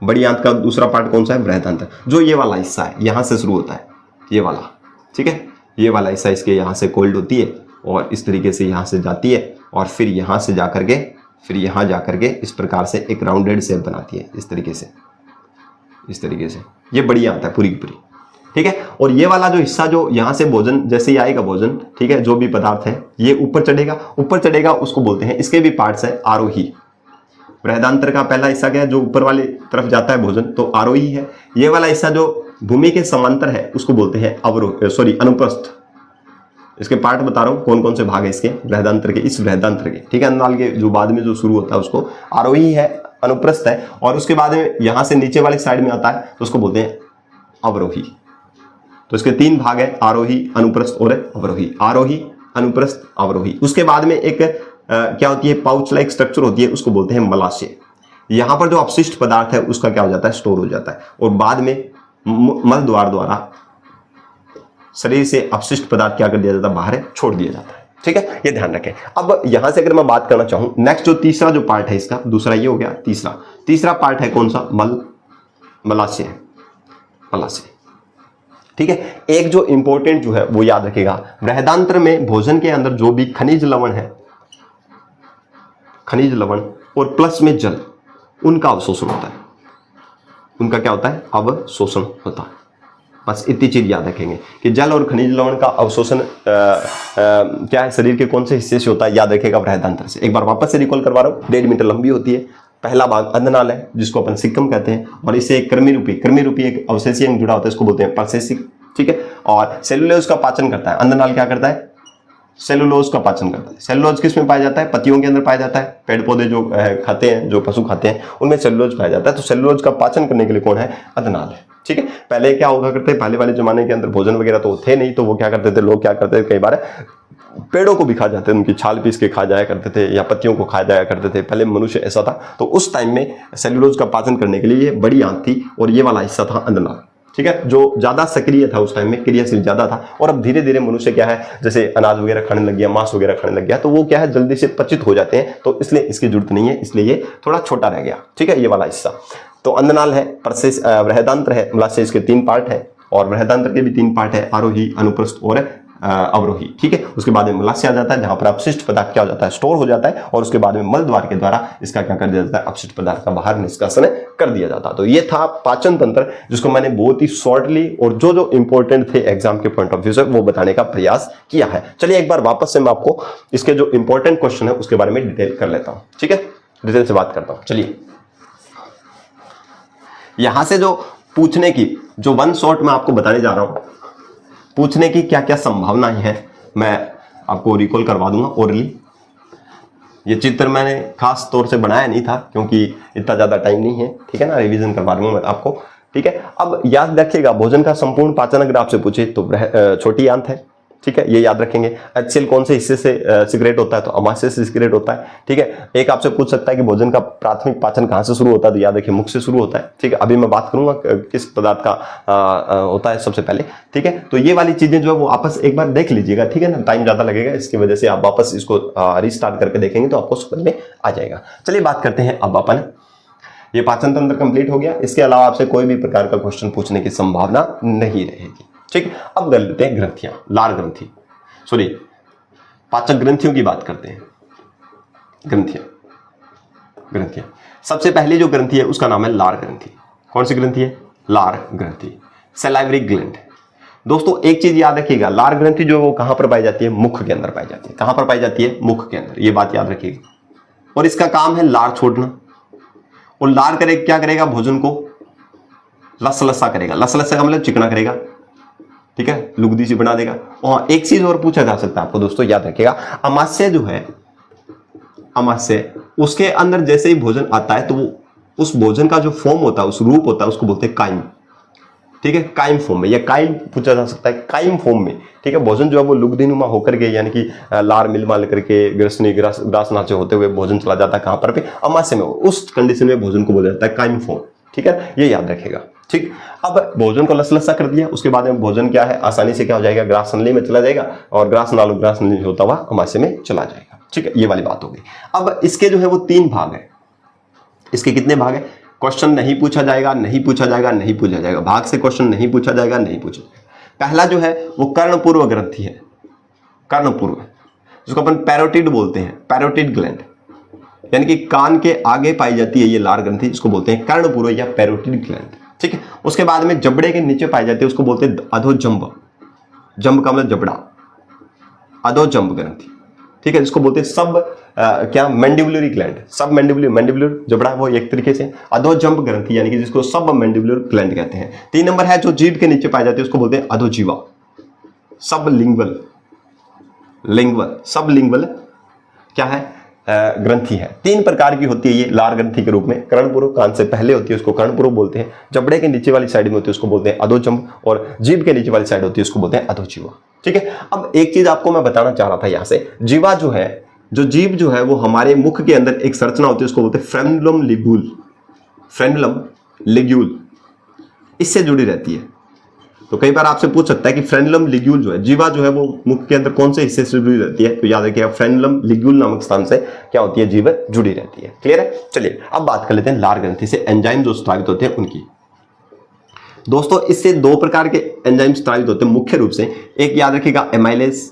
बड़ी आंत का दूसरा पार्ट कौन सा है? बृहदांत्र, जो ये वाला हिस्सा है, यहां से शुरू होता है ये वाला। ठीक है, ये वाला हिस्सा इसके यहां से कोल्ड होती है और इस तरीके से यहां से जाती है और फिर यहां से जाकर के फिर यहां जाकर के इस प्रकार से एक राउंडेड शेप बनाती है, इस तरीके से ये बड़ी आंत है पूरी की पूरी। ठीक है, और ये वाला जो हिस्सा जो यहां से भोजन जैसे ही आएगा भोजन, ठीक है, जो भी पदार्थ है ये ऊपर चढ़ेगा उसको बोलते हैं, इसके भी पार्ट्स है आरोही। बृहदांत्र का पहला हिस्सा क्या है? जो ऊपर वाली तरफ जाता है भोजन, तो आरोही है। ये वाला हिस्सा जो भूमि के समांतर है उसको बोलते हैं अनुप्रस्थ। इसके पार्ट बता रहा हूं कौन कौन से भाग है इसके बृहदांत्र के, इस बृहदांत्र के। ठीक है, अंधनाल के जो बाद में जो शुरू होता है उसको आरोही है, अनुप्रस्थ है, और उसके बाद में यहां से नीचे वाली साइड में आता है तो उसको बोलते हैं अवरोही। तो इसके 3 भाग है, आरोही, अनुप्रस्थ और अवरोही। आरोही, अनुप्रस्थ, अवरोही। उसके बाद में एक क्या होती है? पाउच लाइक स्ट्रक्चर होती है, उसको बोलते हैं मलाशय। यहां पर जो अपशिष्ट पदार्थ है उसका क्या हो जाता है? स्टोर हो जाता है और बाद में मल द्वारा शरीर से अपशिष्ट पदार्थ क्या कर दिया जाता है? बाहर छोड़ दिया जाता है। ठीक है, ये ध्यान रखें। अब यहां से अगर मैं बात करना चाहूं, नेक्स्ट जो तीसरा जो पार्ट है इसका, दूसरा ये हो गया, तीसरा पार्ट है कौन सा? मलाशय। ठीक है, एक जो इंपॉर्टेंट जो है वो याद रखेगा, बृहदांत्र में भोजन के अंदर जो भी खनिज लवण और प्लस में जल, उनका अवशोषण होता है। उनका क्या होता है? अवशोषण होता है। बस इतनी चीज याद रखेंगे कि जल और खनिज लवण का अवशोषण क्या है? शरीर के कौन से हिस्से से होता है? याद रखेगा बृहदांत्र से। एक बार वापस से रिकॉल करवा रहा हूं, 1.5 मीटर लंबी होती है, पहला भाग अन्ननाल है जिसको अपन सिक्कम कहते हैं, और इससे एक कृमि रूपी एक अवशेषीय अंग जुड़ा होता है, इसको बोलते हैं परसेसिक। ठीक है, और सेलुलोज का पाचन करता है। अन्ननाल क्या करता है? सेलुलोज का पाचन करता है। सेलुलोज किस में पाया जाता है? पत्तियों के अंदर पाया जाता है। पेड़ पौधे जो खाते हैं, जो पशु खाते हैं, उनमें सेलुलोज पाया जाता है। तो सेलुलोज का पाचन करने के लिए कौन है? अन्ननाल है। ठीक है, पहले क्या होगा करते हैं, पहले वाले जमाने के अंदर भोजन वगैरह तो थे नहीं, तो वो क्या करते थे, लोग क्या करते थे, कई बार पेड़ों को भी खा जाते थे, उनकी छाल पीस के खा जाया करते थे, या पत्तियों को खा जाया करते थे। पहले मनुष्य ऐसा था। तो उस टाइम में सेलुलोज का पाचन करने के लिए ये बड़ी आंत थी, और ये वाला हिस्सा था अन्ननाल। ठीक है, जो ज्यादा सक्रिय था उस टाइम में, क्रियाशील ज्यादा था। और अब धीरे धीरे मनुष्य क्या है, जैसे अनाज वगैरह खाने लग गया, मांस वगैरह खाने लग गया, तो वो क्या है, जल्दी से पचित हो जाते हैं, तो इसलिए इसकी जरूरत नहीं है, इसलिए ये थोड़ा छोटा रह गया। ठीक है, ये वाला हिस्सा तो अन्ननाल है। बृहदांत्र है, मतलब इसके 3 पार्ट है, और बृहदांत्र के भी 3 पार्ट है, आरोही, अनुप्रस्थ और अवरोही। ठीक है, उसके बाद में मलाशय आ जाता है, जहां पर अपशिष्ट पदार्थ क्या हो जाता है, स्टोर हो जाता है, और उसके बाद में मल द्वार के द्वारा इसका क्या कर दिया जाता है, अपशिष्ट पदार्थ का बाहर निष्कासन कर दिया जाता है। तो ये था पाचन तंत्र, जिसको मैंने बहुत ही शॉर्टली और जो जो इंपॉर्टेंट थे एग्जाम के पॉइंट ऑफ व्यू से वो बताने का प्रयास किया है। चलिए एक बार वापस से मैं आपको इसके जो इंपॉर्टेंट क्वेश्चन है उसके बारे में डिटेल कर लेता हूं। ठीक है, डिटेल से बात करता हूं। चलिए, यहां से जो पूछने की, जो वन शॉट में आपको बताने जा रहा हूं, पूछने की क्या क्या संभावनाएं हैं, मैं आपको रिकॉल करवा दूंगा ओरली। ये चित्र मैंने खास तौर से बनाया नहीं था, क्योंकि इतना ज्यादा टाइम नहीं है। ठीक है ना, रिवीजन करवा दूंगा मैं आपको। ठीक है, अब याद रखिएगा, भोजन का संपूर्ण पाचन अगर आपसे पूछे तो छोटी आंत है। ठीक है, ये याद रखेंगे। HCl कौन से हिस्से से सिक्रेट होता है, तो अमाशय से सिक्रेट होता है। ठीक है, एक आपसे पूछ सकता है कि भोजन का प्राथमिक पाचन कहां से शुरू होता है, तो याद रखिए मुख से शुरू होता है। ठीक है, अभी मैं बात करूंगा किस पदार्थ का होता है सबसे पहले। ठीक है, तो ये वाली चीजें जो है वो आपस एक बार देख लीजिएगा। ठीक है ना, टाइम ज्यादा लगेगा, इसकी वजह से आप वापस इसको रिस्टार्ट करके देखेंगे तो आपको समझ में आ जाएगा। चलिए बात करते हैं अब अपन, ये पाचन तंत्र कंप्लीट हो गया। इसके अलावा आपसे कोई भी प्रकार का क्वेश्चन पूछने की संभावना नहीं रहेगी। ठीक, अब कर लेते हैं ग्रंथियां, लार ग्रंथि, सॉरी पाचक ग्रंथियों की बात करते हैं। ग्रंथियां सबसे पहली जो ग्रंथि है उसका नाम है लार ग्रंथि। कौन सी ग्रंथि है? लार ग्रंथि, सलाइवरी ग्लैंड। दोस्तों एक चीज याद रखिएगा, लार ग्रंथि जो वो कहां पर पाई जाती है? मुख के अंदर पाई जाती है। कहां पर पाई जाती है? मुख के अंदर, ये बात याद रखिएगा। और इसका काम है लार छोड़ना, और लार करे क्या करेगा? भोजन को लसलसा करेगा। लसलसा का मतलब चिकना करेगा। ठीक है, लुगदी सी बना देगा। और एक चीज और पूछा जा सकता है आपको दोस्तों, याद रखिएगा, अमाशय जो है, अमाशय उसके अंदर जैसे ही भोजन आता है तो वो उस भोजन का जो फॉर्म होता है, उस रूप होता है, उसको बोलते हैं काइम। ठीक है, काइम फॉर्म में, या काइम पूछा जा सकता है, काइम फॉर्म में। ठीक है, भोजन जो है वो लुगदीनुमा होकर के, यानी कि लार मिलमाल करके ग्रास नाचे होते हुए भोजन चला जाता है कहां पर? पे अमाशय में। उस कंडीशन में भोजन को बोला जाता है काइम फॉर्म। ठीक है, ये याद रखेगा। ठीक, अब भोजन को लसलसा कर दिया, उसके बाद में भोजन क्या है, आसानी से क्या हो जाएगा? ग्रास नली में चला जाएगा, और ग्रास नली होता हुआ अमाशय में चला जाएगा। ठीक है, ये वाली बात हो गई। अब इसके जो है वो 3 भाग है। इसके कितने भाग है? क्वेश्चन नहीं पूछा जाएगा, नहीं पूछा जाएगा, नहीं पूछा जाएगा, भाग से क्वेश्चन नहीं पूछा जाएगा, नहीं पूछा जाएगा। पहला जो है वो कर्णपूर्व ग्रंथि है, कर्णपूर्व, जिसको अपन पैरोटिड बोलते हैं, पैरोटिड ग्लैंड, यानी कि कान के आगे पाई जाती है ये लार ग्रंथि, जिसको बोलते हैं कर्णपूर्व या पैरोटिड ग्लैंड। ठीक है, उसके बाद में जबड़े के नीचे पाई जाती है, उसको बोलते हैं अधोजंब। जंब का मतलब जबड़ा, अधोजंब ग्रंथि। ठीक है, जिसको बोलते हैं सब क्या मैंडिबुलरी ग्लैंड, सब मैंडिबुलर जबड़ा वो एक तरीके से, अधोजंब ग्रंथि यानी कि जिसको सब मैंडिबुलर ग्लैंड कहते हैं। 3 नंबर है जो जीभ के नीचे पाई जाती है, उसको बोलते हैं अधोजीवा, सब लिंगवल, सब लिंगवल क्या है? ग्रंथि है। 3 प्रकार की होती है ये लार ग्रंथि के रूप में। कर्णपूर्व, कान से पहले होती है, उसको कर्णपूर्व बोलते हैं। जबड़े के नीचे वाली साइड में होती है, उसको बोलते हैं अधोजंब, और जीभ के नीचे वाली साइड होती है, उसको बोलते हैं अधोजीवा। ठीक है, अब एक चीज आपको मैं बताना चाह रहा था यहां से, जीवा जो है, जो जीभ जो है वो हमारे मुख के अंदर एक संरचना होती है, उसको बोलते हैं फ्रेनुलम लिग्यूल, फ्रेनुलम लिग्यूल, इससे जुड़ी रहती है। तो कई बार आपसे पूछ सकता है कि फ्रेनुलम लिग्यूल जो है, जीवा जो है वो मुख के अंदर कौन से हिस्से से जुड़ी रहती है, तो याद रखिएगा फ्रेनुलम लिग्यूल नामक स्थान से क्या होती है? जीवा जुड़ी रहती है। क्लियर है? चलिए अब बात कर लेते हैं लार ग्रंथि से एंजाइम जो स्रावित होते हैं उनकी। दोस्तों इससे 2 प्रकार के एंजाइम स्रावित होते हैं मुख्य रूप से। एक याद रखिएगा एमाइलेज,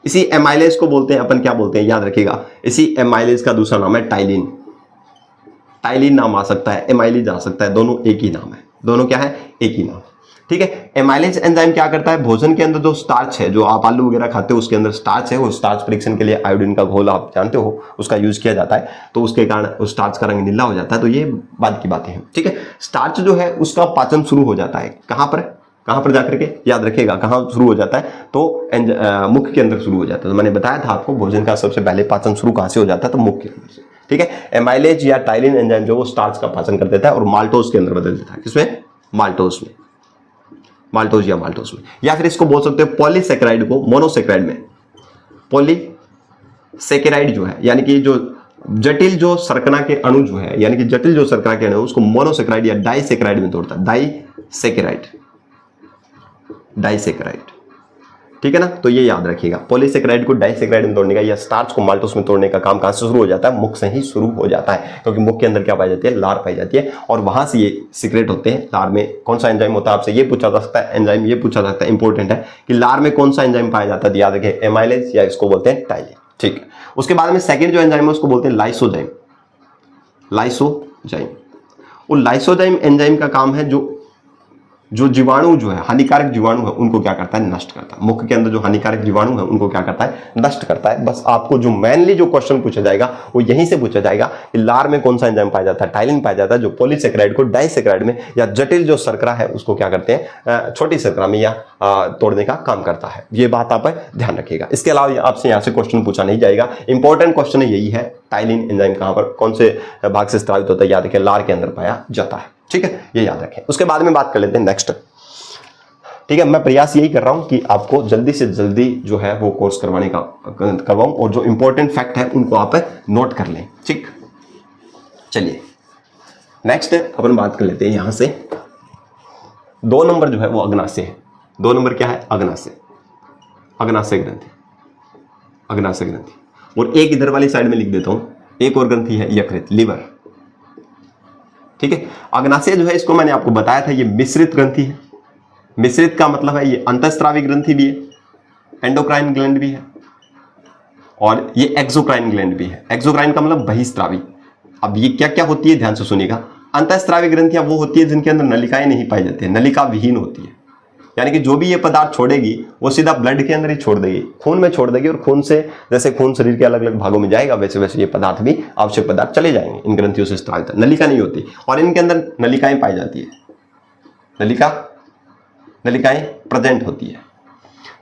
इसी एमाइलेज को बोलते हैं अपन क्या बोलते हैं? याद रखिएगा, इसी एमाइलेज का दूसरा नाम है टाइलिन। टाइलिन नाम आ सकता है, एमाइलेज आ सकता है, दोनों एक ही नाम है, दोनों क्या है? एक ही नाम। ठीक है। एमाइलेज एंजाइम क्या करता है, भोजन के अंदर जो स्टार्च है, जो आप आलू वगैरह खाते हो उसके अंदर स्टार्च है, वो स्टार्च परीक्षण के लिए आयोडीन का घोल आप जानते हो उसका यूज किया जाता है, तो उसके कारण उस स्टार्च का रंग नीला हो जाता है। तो ये बाद की बातें हैं, ठीक है। स्टार्च जो है उसका पाचन शुरू हो जाता है कहां पर जाकर के, याद रखिएगा कहां शुरू हो जाता है, तो मुख के अंदर शुरू हो जाता है। तो मैंने बताया था आपको भोजन का सबसे पहले पाचन शुरू कहां से हो जाता है, तो मुख के अंदर से, ठीक है। एमाइलेज या टाइलिन एंजाइम जो वो स्टार्च का पाचन कर देता है और माल्टोज के अंदर बदल देता है, किसमें, माल्टोज में, माल्टोज में, या फिर इसको बोल सकते हो पॉलीसेकेराइड को मोनोसेकेराइड में। पॉलीसेकेराइड जो है यानी कि जो जटिल जो शर्करा के अणु जो है, यानी कि जटिल जो शर्करा के अणु उसको मोनोसेकेराइड या डाइसेकेराइड में तोड़ता है, डाइसेकेराइड, ठीक है ना। तो ये याद रखिएगा, पॉलीसेकेराइड को डाइसेकेराइड में तोड़ने का या स्टार्च को माल्टोज में तोड़ने का काम कहां से शुरू हो जाता है, मुख से ही शुरू हो जाता है, क्योंकि मुख के अंदर क्या पाई जाती है, लार पाई जाती है और वहां से ये सीक्रेट होते हैं। लार में कौन सा एंजाइम होता है, आपसे ये पूछा जा सकता है, एंजाइम ये पूछा जा सकता है, इंपॉर्टेंट है कि लार में कौन सा एंजाइम पाया जाता है, याद रखिए एमाइलेज या इसको बोलते हैं टाइलिन, ठीक है। उसके बाद में सेकंड जो एंजाइम है उसको बोलते हैं लाइसोजाइम। वो लाइसोजाइम एंजाइम का काम है जो जीवाणु जो है, हानिकारक जीवाणु है, उनको क्या करता है, नष्ट करता है। मुख के अंदर जो हानिकारक जीवाणु है उनको क्या करता है, नष्ट करता है। बस आपको जो मेनली जो क्वेश्चन पूछा जाएगा वो यहीं से पूछा जाएगा कि लार में कौन सा एंजाइम पाया जाता है, टाइलिन पाया जाता है, जो पॉलीसेकेराइड को डाइसेकेराइड में या जटिल जो शर्करा है उसको क्या करते हैं, छोटी शर्करा में या तोड़ने का काम करता है। ये बात आप ध्यान रखिएगा। इसके अलावा आपसे यहाँ से क्वेश्चन पूछा नहीं जाएगा। इंपॉर्टेंट क्वेश्चन यही है, टाइलिन एंजाइम कहां पर कौन से भाग से स्रावित होता है, याद रखिए लार के अंदर पाया जाता है, ठीक है, ये याद रखें। उसके बाद में बात कर लेते हैं नेक्स्ट, ठीक है। मैं प्रयास यही कर रहा हूं कि आपको जल्दी से जल्दी जो है वो कोर्स करवाऊं और जो इंपॉर्टेंट फैक्ट है उनको आप नोट कर लें, ठीक। चलिए नेक्स्ट अपन बात कर लेते हैं यहां से 2 नंबर जो है वो अग्नाशय है। 2 नंबर क्या है, अग्नाशय ग्रंथि। और एक इधर वाली साइड में लिख देता हूं, एक और ग्रंथि है यकृत, लीवर, ठीक है। अग्नाशय जो है इसको मैंने आपको बताया था ये मिश्रित ग्रंथि है। मिश्रित का मतलब है ये अंतःस्रावी ग्रंथि भी है, एंडोक्राइन ग्लैंड भी है और ये एक्सोक्राइन ग्लैंड भी है। एक्सोक्राइन का मतलब बहिस्त्रावी। अब ये क्या क्या होती है, ध्यान से सुनिएगा। अंतःस्रावी ग्रंथियां वो होती है जिनके अंदर नलिकाएं नहीं पाई जाती है, नलिका विहीन होती है, यानी कि जो भी ये पदार्थ छोड़ेगी वो सीधा ब्लड के अंदर ही छोड़ देगी, खून में छोड़ देगी और खून से जैसे खून शरीर के अलग अलग भागों में जाएगा वैसे वैसे ये पदार्थ भी आवश्यक पदार्थ चले जाएंगे इन ग्रंथियों से स्त्रावित। नलिका नहीं होती और इनके अंदर नलिकाएं पाई जाती है, नलिकाएं प्रेजेंट होती है,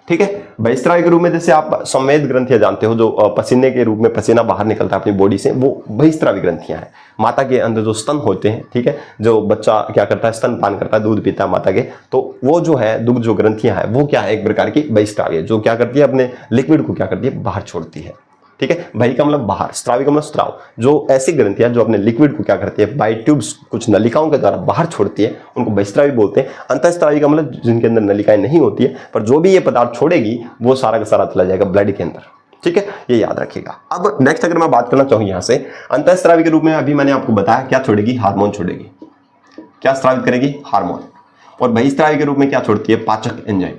ठीक है। बहिस्त्रावी के रूप में जैसे आप संवेद ग्रंथियां जानते हो, जो पसीने के रूप में पसीना बाहर निकलता है अपनी बॉडी से, वो बहिस्त्रावी ग्रंथियां हैं। माता के अंदर जो स्तन होते हैं, ठीक है, जो बच्चा क्या करता है, स्तन पान करता है, दूध पीता है माता के, तो वो जो है दुग्ध जो ग्रंथियां है वो क्या है, एक प्रकार की बहिस्त्रावी है, जो क्या करती है अपने लिक्विड को क्या करती है, बाहर छोड़ती है, ठीक है। बहि का मतलब बाहर, स्त्रावी का मतलब स्त्राव, जो ऐसी ग्रंथियां जो अपने लिक्विड को क्या करती है, बाय ट्यूब्स कुछ नलिकाओं के द्वारा बाहर छोड़ती है, उनको बहिस्त्रावी बोलते हैं। अंतःस्त्रावी का मतलब जिनके अंदर नलिकाएं नहीं होती है, पर जो भी ये पदार्थ छोड़ेगी वो सारा का सारा चला जाएगा ब्लड के अंदर, ठीक है, ये याद रखिएगा। अब नेक्स्ट अगर मैं बात करना चाहूँ यहाँ से, अंतःस्त्रावी के रूप में अभी मैंने आपको बताया क्या छोड़ेगी, हार्मोन छोड़ेगी। क्या स्रावित करेगी, हार्मोन। और बहिस्त्रावी के रूप में क्या छोड़ती है, पाचक एंजाइम।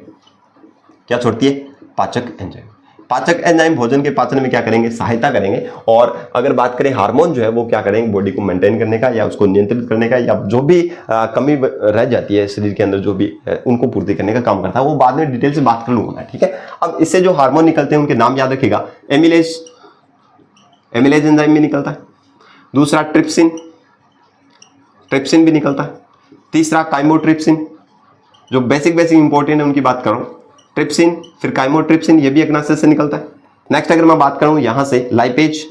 क्या छोड़ती है, पाचक एंजाइम। पाचक एंजाइम भोजन के पाचन में क्या करेंगे, सहायता करेंगे। और अगर बात करें हार्मोन जो है वो क्या करेंगे, बॉडी को मेंटेन करने का या उसको नियंत्रित करने का, या जो भी कमी रह जाती है शरीर के अंदर जो भी उनको पूर्ति करने का काम करता है, वो बाद में डिटेल से बात कर लूंगा मैं, ठीक है। अब इससे जो हार्मोन निकलते हैं उनके नाम याद रखिएगा। एमिलेज एंजाइम भी निकलता है। दूसरा ट्रिप्सिन भी निकलता है। तीसरा काइमोट्रिप्सिन, जो बेसिक इंपॉर्टेंट है उनकी बात करूं, ट्रिप्सिन, फिर काइमोट्रिप्सिन, ये भी अग्नाशय से निकलता है। नेक्स्ट अगर मैं बात करूं यहां से लाइपेज।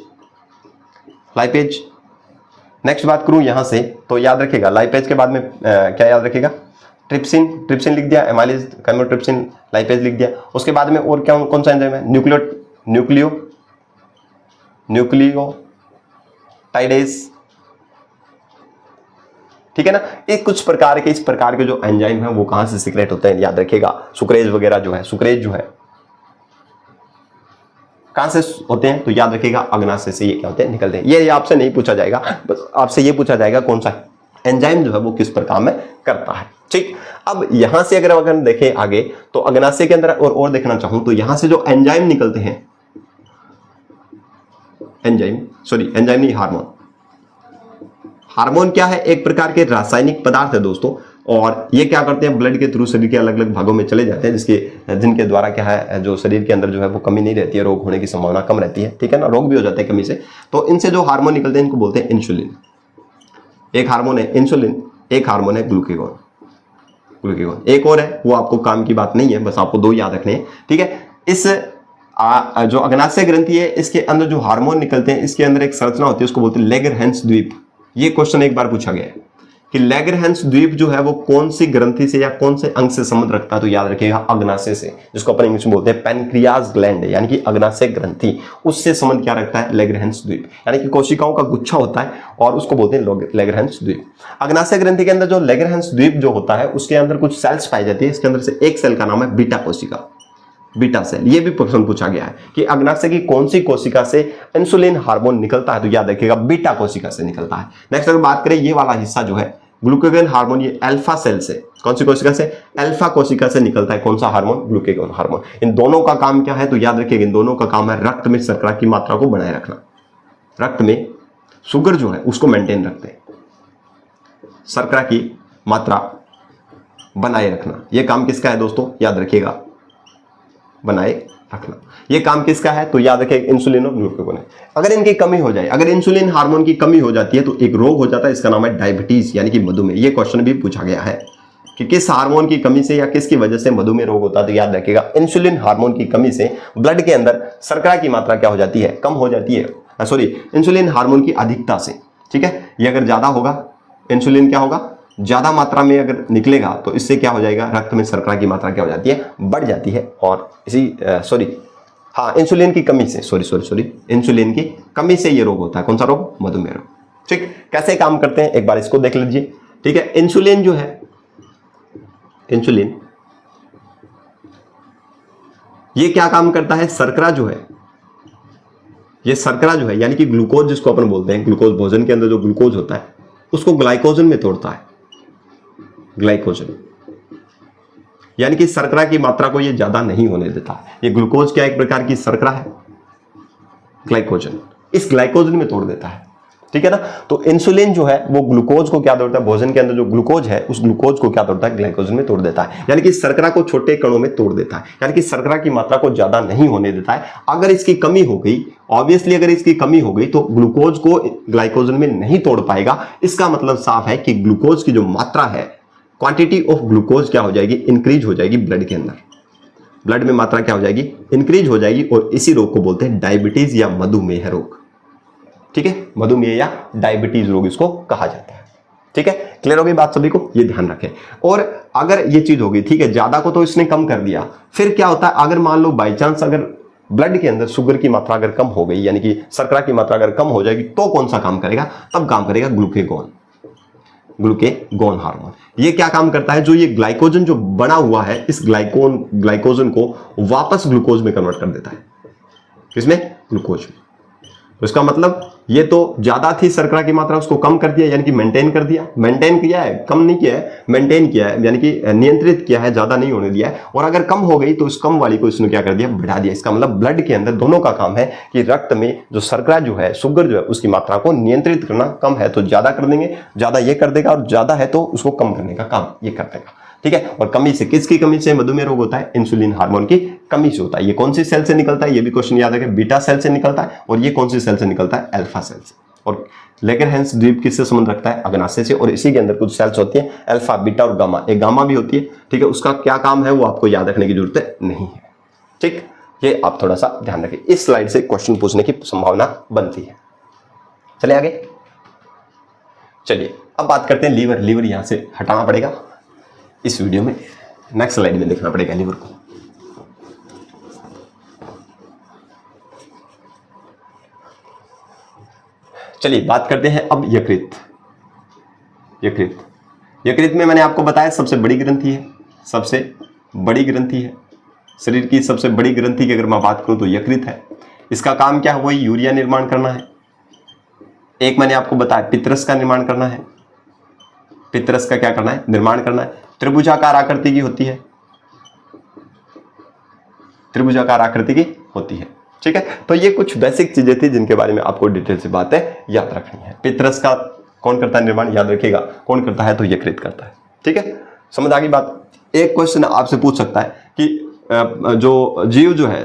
नेक्स्ट बात करूं यहां से तो याद रखिएगा लाइपेज के बाद में क्या याद रखिएगा, ट्रिप्सिन लिख दिया, एमाइलेज, काइमोट्रिप्सिन, लाइपेज लिख दिया। उसके बाद में और क्या कौन सा एंजाइम है, न्यूक्लियोटाइडेज, ठीक है ना। एक कुछ प्रकार के इस प्रकार के जो एंजाइम है वो कहां से सीक्रेट होते हैं, याद रखिएगा। सुक्रेज वगैरह जो है, सुक्रेज जो है कहां से होते हैं, तो याद रखिएगा अग्नाशय से ये क्या होते हैं, निकलते हैं। ये आपसे नहीं पूछा जाएगा, बस आपसे ये पूछा जाएगा कौन सा एंजाइम जो है वो किस प्रकार में करता है, ठीक। अब यहां से अगर देखें आगे तो अग्नाशय के अंदर और देखना चाहूं तो यहां से जो एंजाइम निकलते हैं, एंजाइम नहीं, हार्मोन क्या है, एक प्रकार के रासायनिक पदार्थ है दोस्तों। और ये क्या करते हैं, ब्लड के थ्रू शरीर के अलग अलग भागों में चले जाते हैं, जिनके द्वारा क्या है, जो शरीर के अंदर जो है वो कमी नहीं रहती है, रोग होने की संभावना कम रहती है, ठीक है ना, रोग भी हो जाते हैं कमी से। तो इनसे जो हार्मोन निकलते हैं इनको बोलते हैं इंसुलिन। एक हार्मोन है इंसुलिन, एक हार्मोन है ग्लूकेगॉन। एक और है, वो आपको काम की बात नहीं है, बस आपको दो याद रखने हैं, ठीक है। इस जो अग्नाशय ग्रंथि है, इसके अंदर जो हार्मोन निकलते हैं, इसके अंदर एक संरचना होती है, उसको बोलते हैं लैगरहैंस द्वीप। ये क्वेश्चन एक बार पूछा गया है कि लैगरहैंस द्वीप जो है वो कौन सी ग्रंथि से या कौन से अंग से संबंध रखता है, तो याद रखिएगा अग्नाशय से, जिसको अपन इंग्लिश में बोलते हैं पैनक्रियाज ग्लैंड, यानी कि अग्नाशय ग्रंथि, उससे संबंध क्या रखता है, लैगरहैंस द्वीप, यानी कि कोशिकाओं का गुच्छा होता है और उसको बोलते हैं लैगरहैंस द्वीप। अग्नाशय ग्रंथि के अंदर जो लैगरहैंस द्वीप जो होता है, उसके अंदर कुछ सेल्स पाई जाती है, इसके अंदर से एक सेल का नाम है बीटा कोशिका, बीटा सेल। ये भी प्रश्न पूछा गया है कि अग्नाशय की कौन सी कोशिका से इंसुलिन हार्मोन निकलता है, तो याद रखिएगा बीटा कोशिका से निकलता है। नेक्स्ट अगर बात करें ये वाला हिस्सा जो है ग्लूकेगॉन हार्मोन, ये अल्फा सेल से, कौन सी कोशिका से, अल्फा कोशिका से निकलता है। कौन सा हार्मोन, ग्लूकेगॉन हार्मोन। इन दोनों का काम क्या है, तो याद रखिएगा इन दोनों का काम है रक्त में शर्करा की मात्रा को बनाए रखना। रक्त में शुगर जो है उसको मेंटेन रखते हैं, शर्करा की मात्रा बनाए रखना। यह काम किसका है दोस्तों, याद रखिएगा, बनाए रखना। ये काम किसका है, तो याद रखिए इंसुलिन और ग्लूकेगॉन है। अगर इनकी कमी हो जाए, अगर इंसुलिन हार्मोन की कमी हो जाती है तो एक रोग हो जाता है, इसका नाम है डायबिटीज, यानी कि मधुमेह। ये क्वेश्चन भी पूछा गया है कि किस हार्मोन की कमी से या किसकी वजह से मधुमेह रोग होता है, तो याद रखिएगा इंसुलिन हार्मोन की कमी से ब्लड के अंदर शर्करा की मात्रा क्या हो जाती है, कम हो जाती है, सॉरी इंसुलिन हार्मोन की अधिकता से, ठीक है। ये अगर ज्यादा होगा, इंसुलिन क्या होगा, ज्यादा मात्रा में अगर निकलेगा तो इससे क्या हो जाएगा, रक्त में शर्करा की मात्रा क्या हो जाती है, बढ़ जाती है। और इंसुलिन की कमी से, इंसुलिन की कमी से ये रोग होता है। कौन सा रोग, मधुमेह रोग। ठीक, कैसे काम करते हैं एक बार इसको देख लीजिए, ठीक है। इंसुलिन जो है, इंसुलिन ये क्या काम करता है, शर्करा जो है, ये शर्करा जो है यानी कि ग्लूकोज जिसको अपन बोलते हैं, ग्लूकोज भोजन के अंदर जो ग्लूकोज होता है उसको ग्लाइकोजन में तोड़ता है। ग्लाइकोजन यानी कि शर्करा की मात्रा को ये ज्यादा नहीं होने देता। ये ग्लूकोज क्या एक प्रकार की शर्करा है, ग्लाइकोजन, इस ग्लाइकोजन में तोड़ देता है, ठीक है ना। तो इंसुलिन जो है वो ग्लूकोज को क्या तोड़ता है, भोजन के अंदर जो ग्लूकोज है उस ग्लूकोज को क्या तोड़ता है, ग्लाइकोजन में तोड़ देता है, यानी कि शर्करा को छोटे कणों में तोड़ देता है, यानी कि शर्करा की मात्रा को ज्यादा नहीं होने देता है। अगर इसकी कमी हो गई, ऑब्वियसली अगर इसकी कमी हो गई तो ग्लूकोज को ग्लाइकोजन में नहीं तोड़ पाएगा। इसका मतलब साफ है कि ग्लूकोज की जो मात्रा है, क्वांटिटी ऑफ ग्लूकोज क्या हो जाएगी, इंक्रीज हो जाएगी ब्लड के अंदर, ब्लड में मात्रा क्या हो जाएगी, इंक्रीज हो जाएगी। और इसी रोग को बोलते हैं डायबिटीज या मधुमेह रोग, ठीक है। मधुमेह या डायबिटीज रोग इसको कहा जाता है, ठीक है। क्लियर हो गई बात सभी को, ये ध्यान रखें। और अगर ये चीज होगी, ठीक है, ज्यादा को तो इसने कम कर दिया, फिर क्या होता है, अगर मान लो बाई चांस अगर ब्लड के अंदर शुगर की मात्रा अगर कम हो गई, यानी कि शर्करा की मात्रा अगर कम हो जाएगी, तो कौन सा काम करेगा, तब काम करेगा ग्लूकेगॉन, ग्लूकेगॉन हार्मोन। ये क्या काम करता है, जो ये ग्लाइकोजन जो बना हुआ है, इस ग्लाइकोजन को वापस ग्लूकोज में कन्वर्ट कर देता है। किसमें, ग्लूकोज में। तो इसका मतलब ये तो ज्यादा थी शर्करा की मात्रा, उसको कम कर दिया, यानी कि मेंटेन कर दिया, मेंटेन किया है, कम नहीं किया है, मेंटेन किया है, यानी कि नियंत्रित किया है, ज्यादा नहीं होने दिया है। और अगर कम हो गई तो इस कम वाली को इसने क्या कर दिया, बढ़ा दिया। इसका मतलब ब्लड के अंदर दोनों का काम है कि रक्त में जो शर्करा जो है, शुगर जो है, उसकी मात्रा को नियंत्रित करना। कम है तो ज्यादा कर देंगे, ज्यादा ये कर देगा, और ज्यादा है तो उसको कम करने का काम ये कर देगा, ठीक है। और कमी से, किसकी कमी से मधुमेह रोग होता है, इंसुलिन हार्मोन की कमी से होता है। ये कौन सी सेल से निकलता है, ये भी क्वेश्चन याद रखें, बीटा सेल से निकलता है। और ये कौन सी सेल से निकलता है, अल्फा सेल से। और लैगरहैंस द्वीप किससे संबंध रखता है, अग्नाशय से। और इसी के अंदर कुछ सेल्स होती हैं, अल्फा, बीटा और गामा। एक गामा भी होती है, ठीक है। उसका क्या काम है वो आपको याद रखने की जरूरत नहीं है, ठीक। ये आप थोड़ा सा ध्यान रखें, इस स्लाइड से क्वेश्चन पूछने की संभावना बनती है। चलिए आगे, चलिए अब बात करते हैं लीवर। लीवर यहां से हटाना पड़ेगा इस वीडियो में, नेक्स्ट स्लाइड में देखना पड़ेगा लीवर को। चलिए बात करते हैं अब यकृत। यकृत में मैंने आपको बताया सबसे बड़ी ग्रंथि है, सबसे बड़ी ग्रंथि है शरीर की। सबसे बड़ी ग्रंथि की अगर मैं बात करूं तो यकृत है। इसका काम क्या है, वही यूरिया निर्माण करना है। एक मैंने आपको बताया पित्तरस का निर्माण करना है। पित्तरस का क्या करना है, निर्माण करना है। त्रिभुजाकार आकृति की होती है, त्रिभुजाकार आकृति की होती है, ठीक है। तो ये कुछ बेसिक चीजें थी जिनके बारे में आपको डिटेल से बातें याद रखनी है। पित्तरस का कौन करता है निर्माण, याद रखिएगा, कौन करता है, तो यकृत करता है, ठीक है, समझ आ गई बात। एक क्वेश्चन आपसे पूछ सकता है कि जो जीव जो है,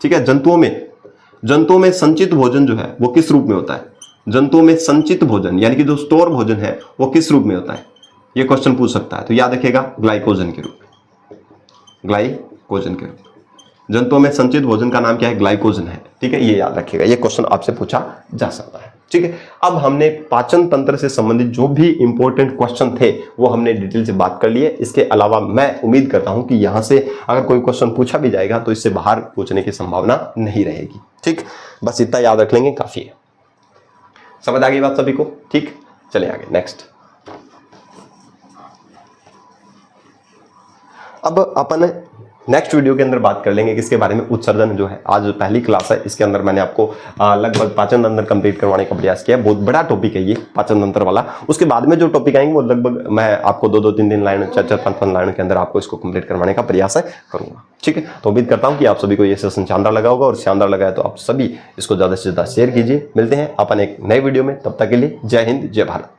ठीक है, जंतुओं में संचित भोजन जो है वो किस रूप में होता है? जंतुओं में संचित भोजन यानी कि जो स्टोर भोजन है वो किस रूप में होता है? ये क्वेश्चन पूछ सकता है। तो याद रखिएगा, ग्लाइकोजन के रूप में, ग्लाइकोजन के रूप में। जंतुओं में संचित भोजन का नाम क्या है? ग्लाइकोजन है। ठीक है, ये याद रखिएगा, ये क्वेश्चन आपसे पूछा जा सकता है। ठीक है, अब हमने पाचन तंत्र से संबंधित जो भी इंपॉर्टेंट क्वेश्चन थे वो हमने डिटेल से बात कर लिए। इसके अलावा मैं उम्मीद करता हूं कि यहां से अगर कोई क्वेश्चन पूछा भी जाएगा तो इससे बाहर पूछने की संभावना नहीं रहेगी। ठीक, बस इतना याद रख लेंगे, काफी है। समझ आ गई बात सभी को? ठीक, चले आगे नेक्स्ट। अब अपन नेक्स्ट वीडियो के अंदर बात कर लेंगे किसके बारे में? उत्सर्जन जो है, आज पहली क्लास है, इसके अंदर मैंने आपको लगभग पाचन तंत्र कंप्लीट करवाने का प्रयास किया। बहुत बड़ा टॉपिक है ये पाचन तंत्र वाला। उसके बाद में जो टॉपिक आएंगे वो लगभग मैं आपको 2-2, 3-3 लाइन, 4-4, 5-5 लाइन के अंदर आपको इसको कंप्लीट करवाने का प्रयास करूंगा। ठीक है, तो उम्मीद करता हूं कि आप सभी को ये सेशन शानदार लगा होगा, और शानदार लगा है तो आप सभी इसको ज्यादा से ज्यादा शेयर कीजिए। मिलते हैं अपन एक नए वीडियो में, तब तक के लिए जय हिंद, जय भारत।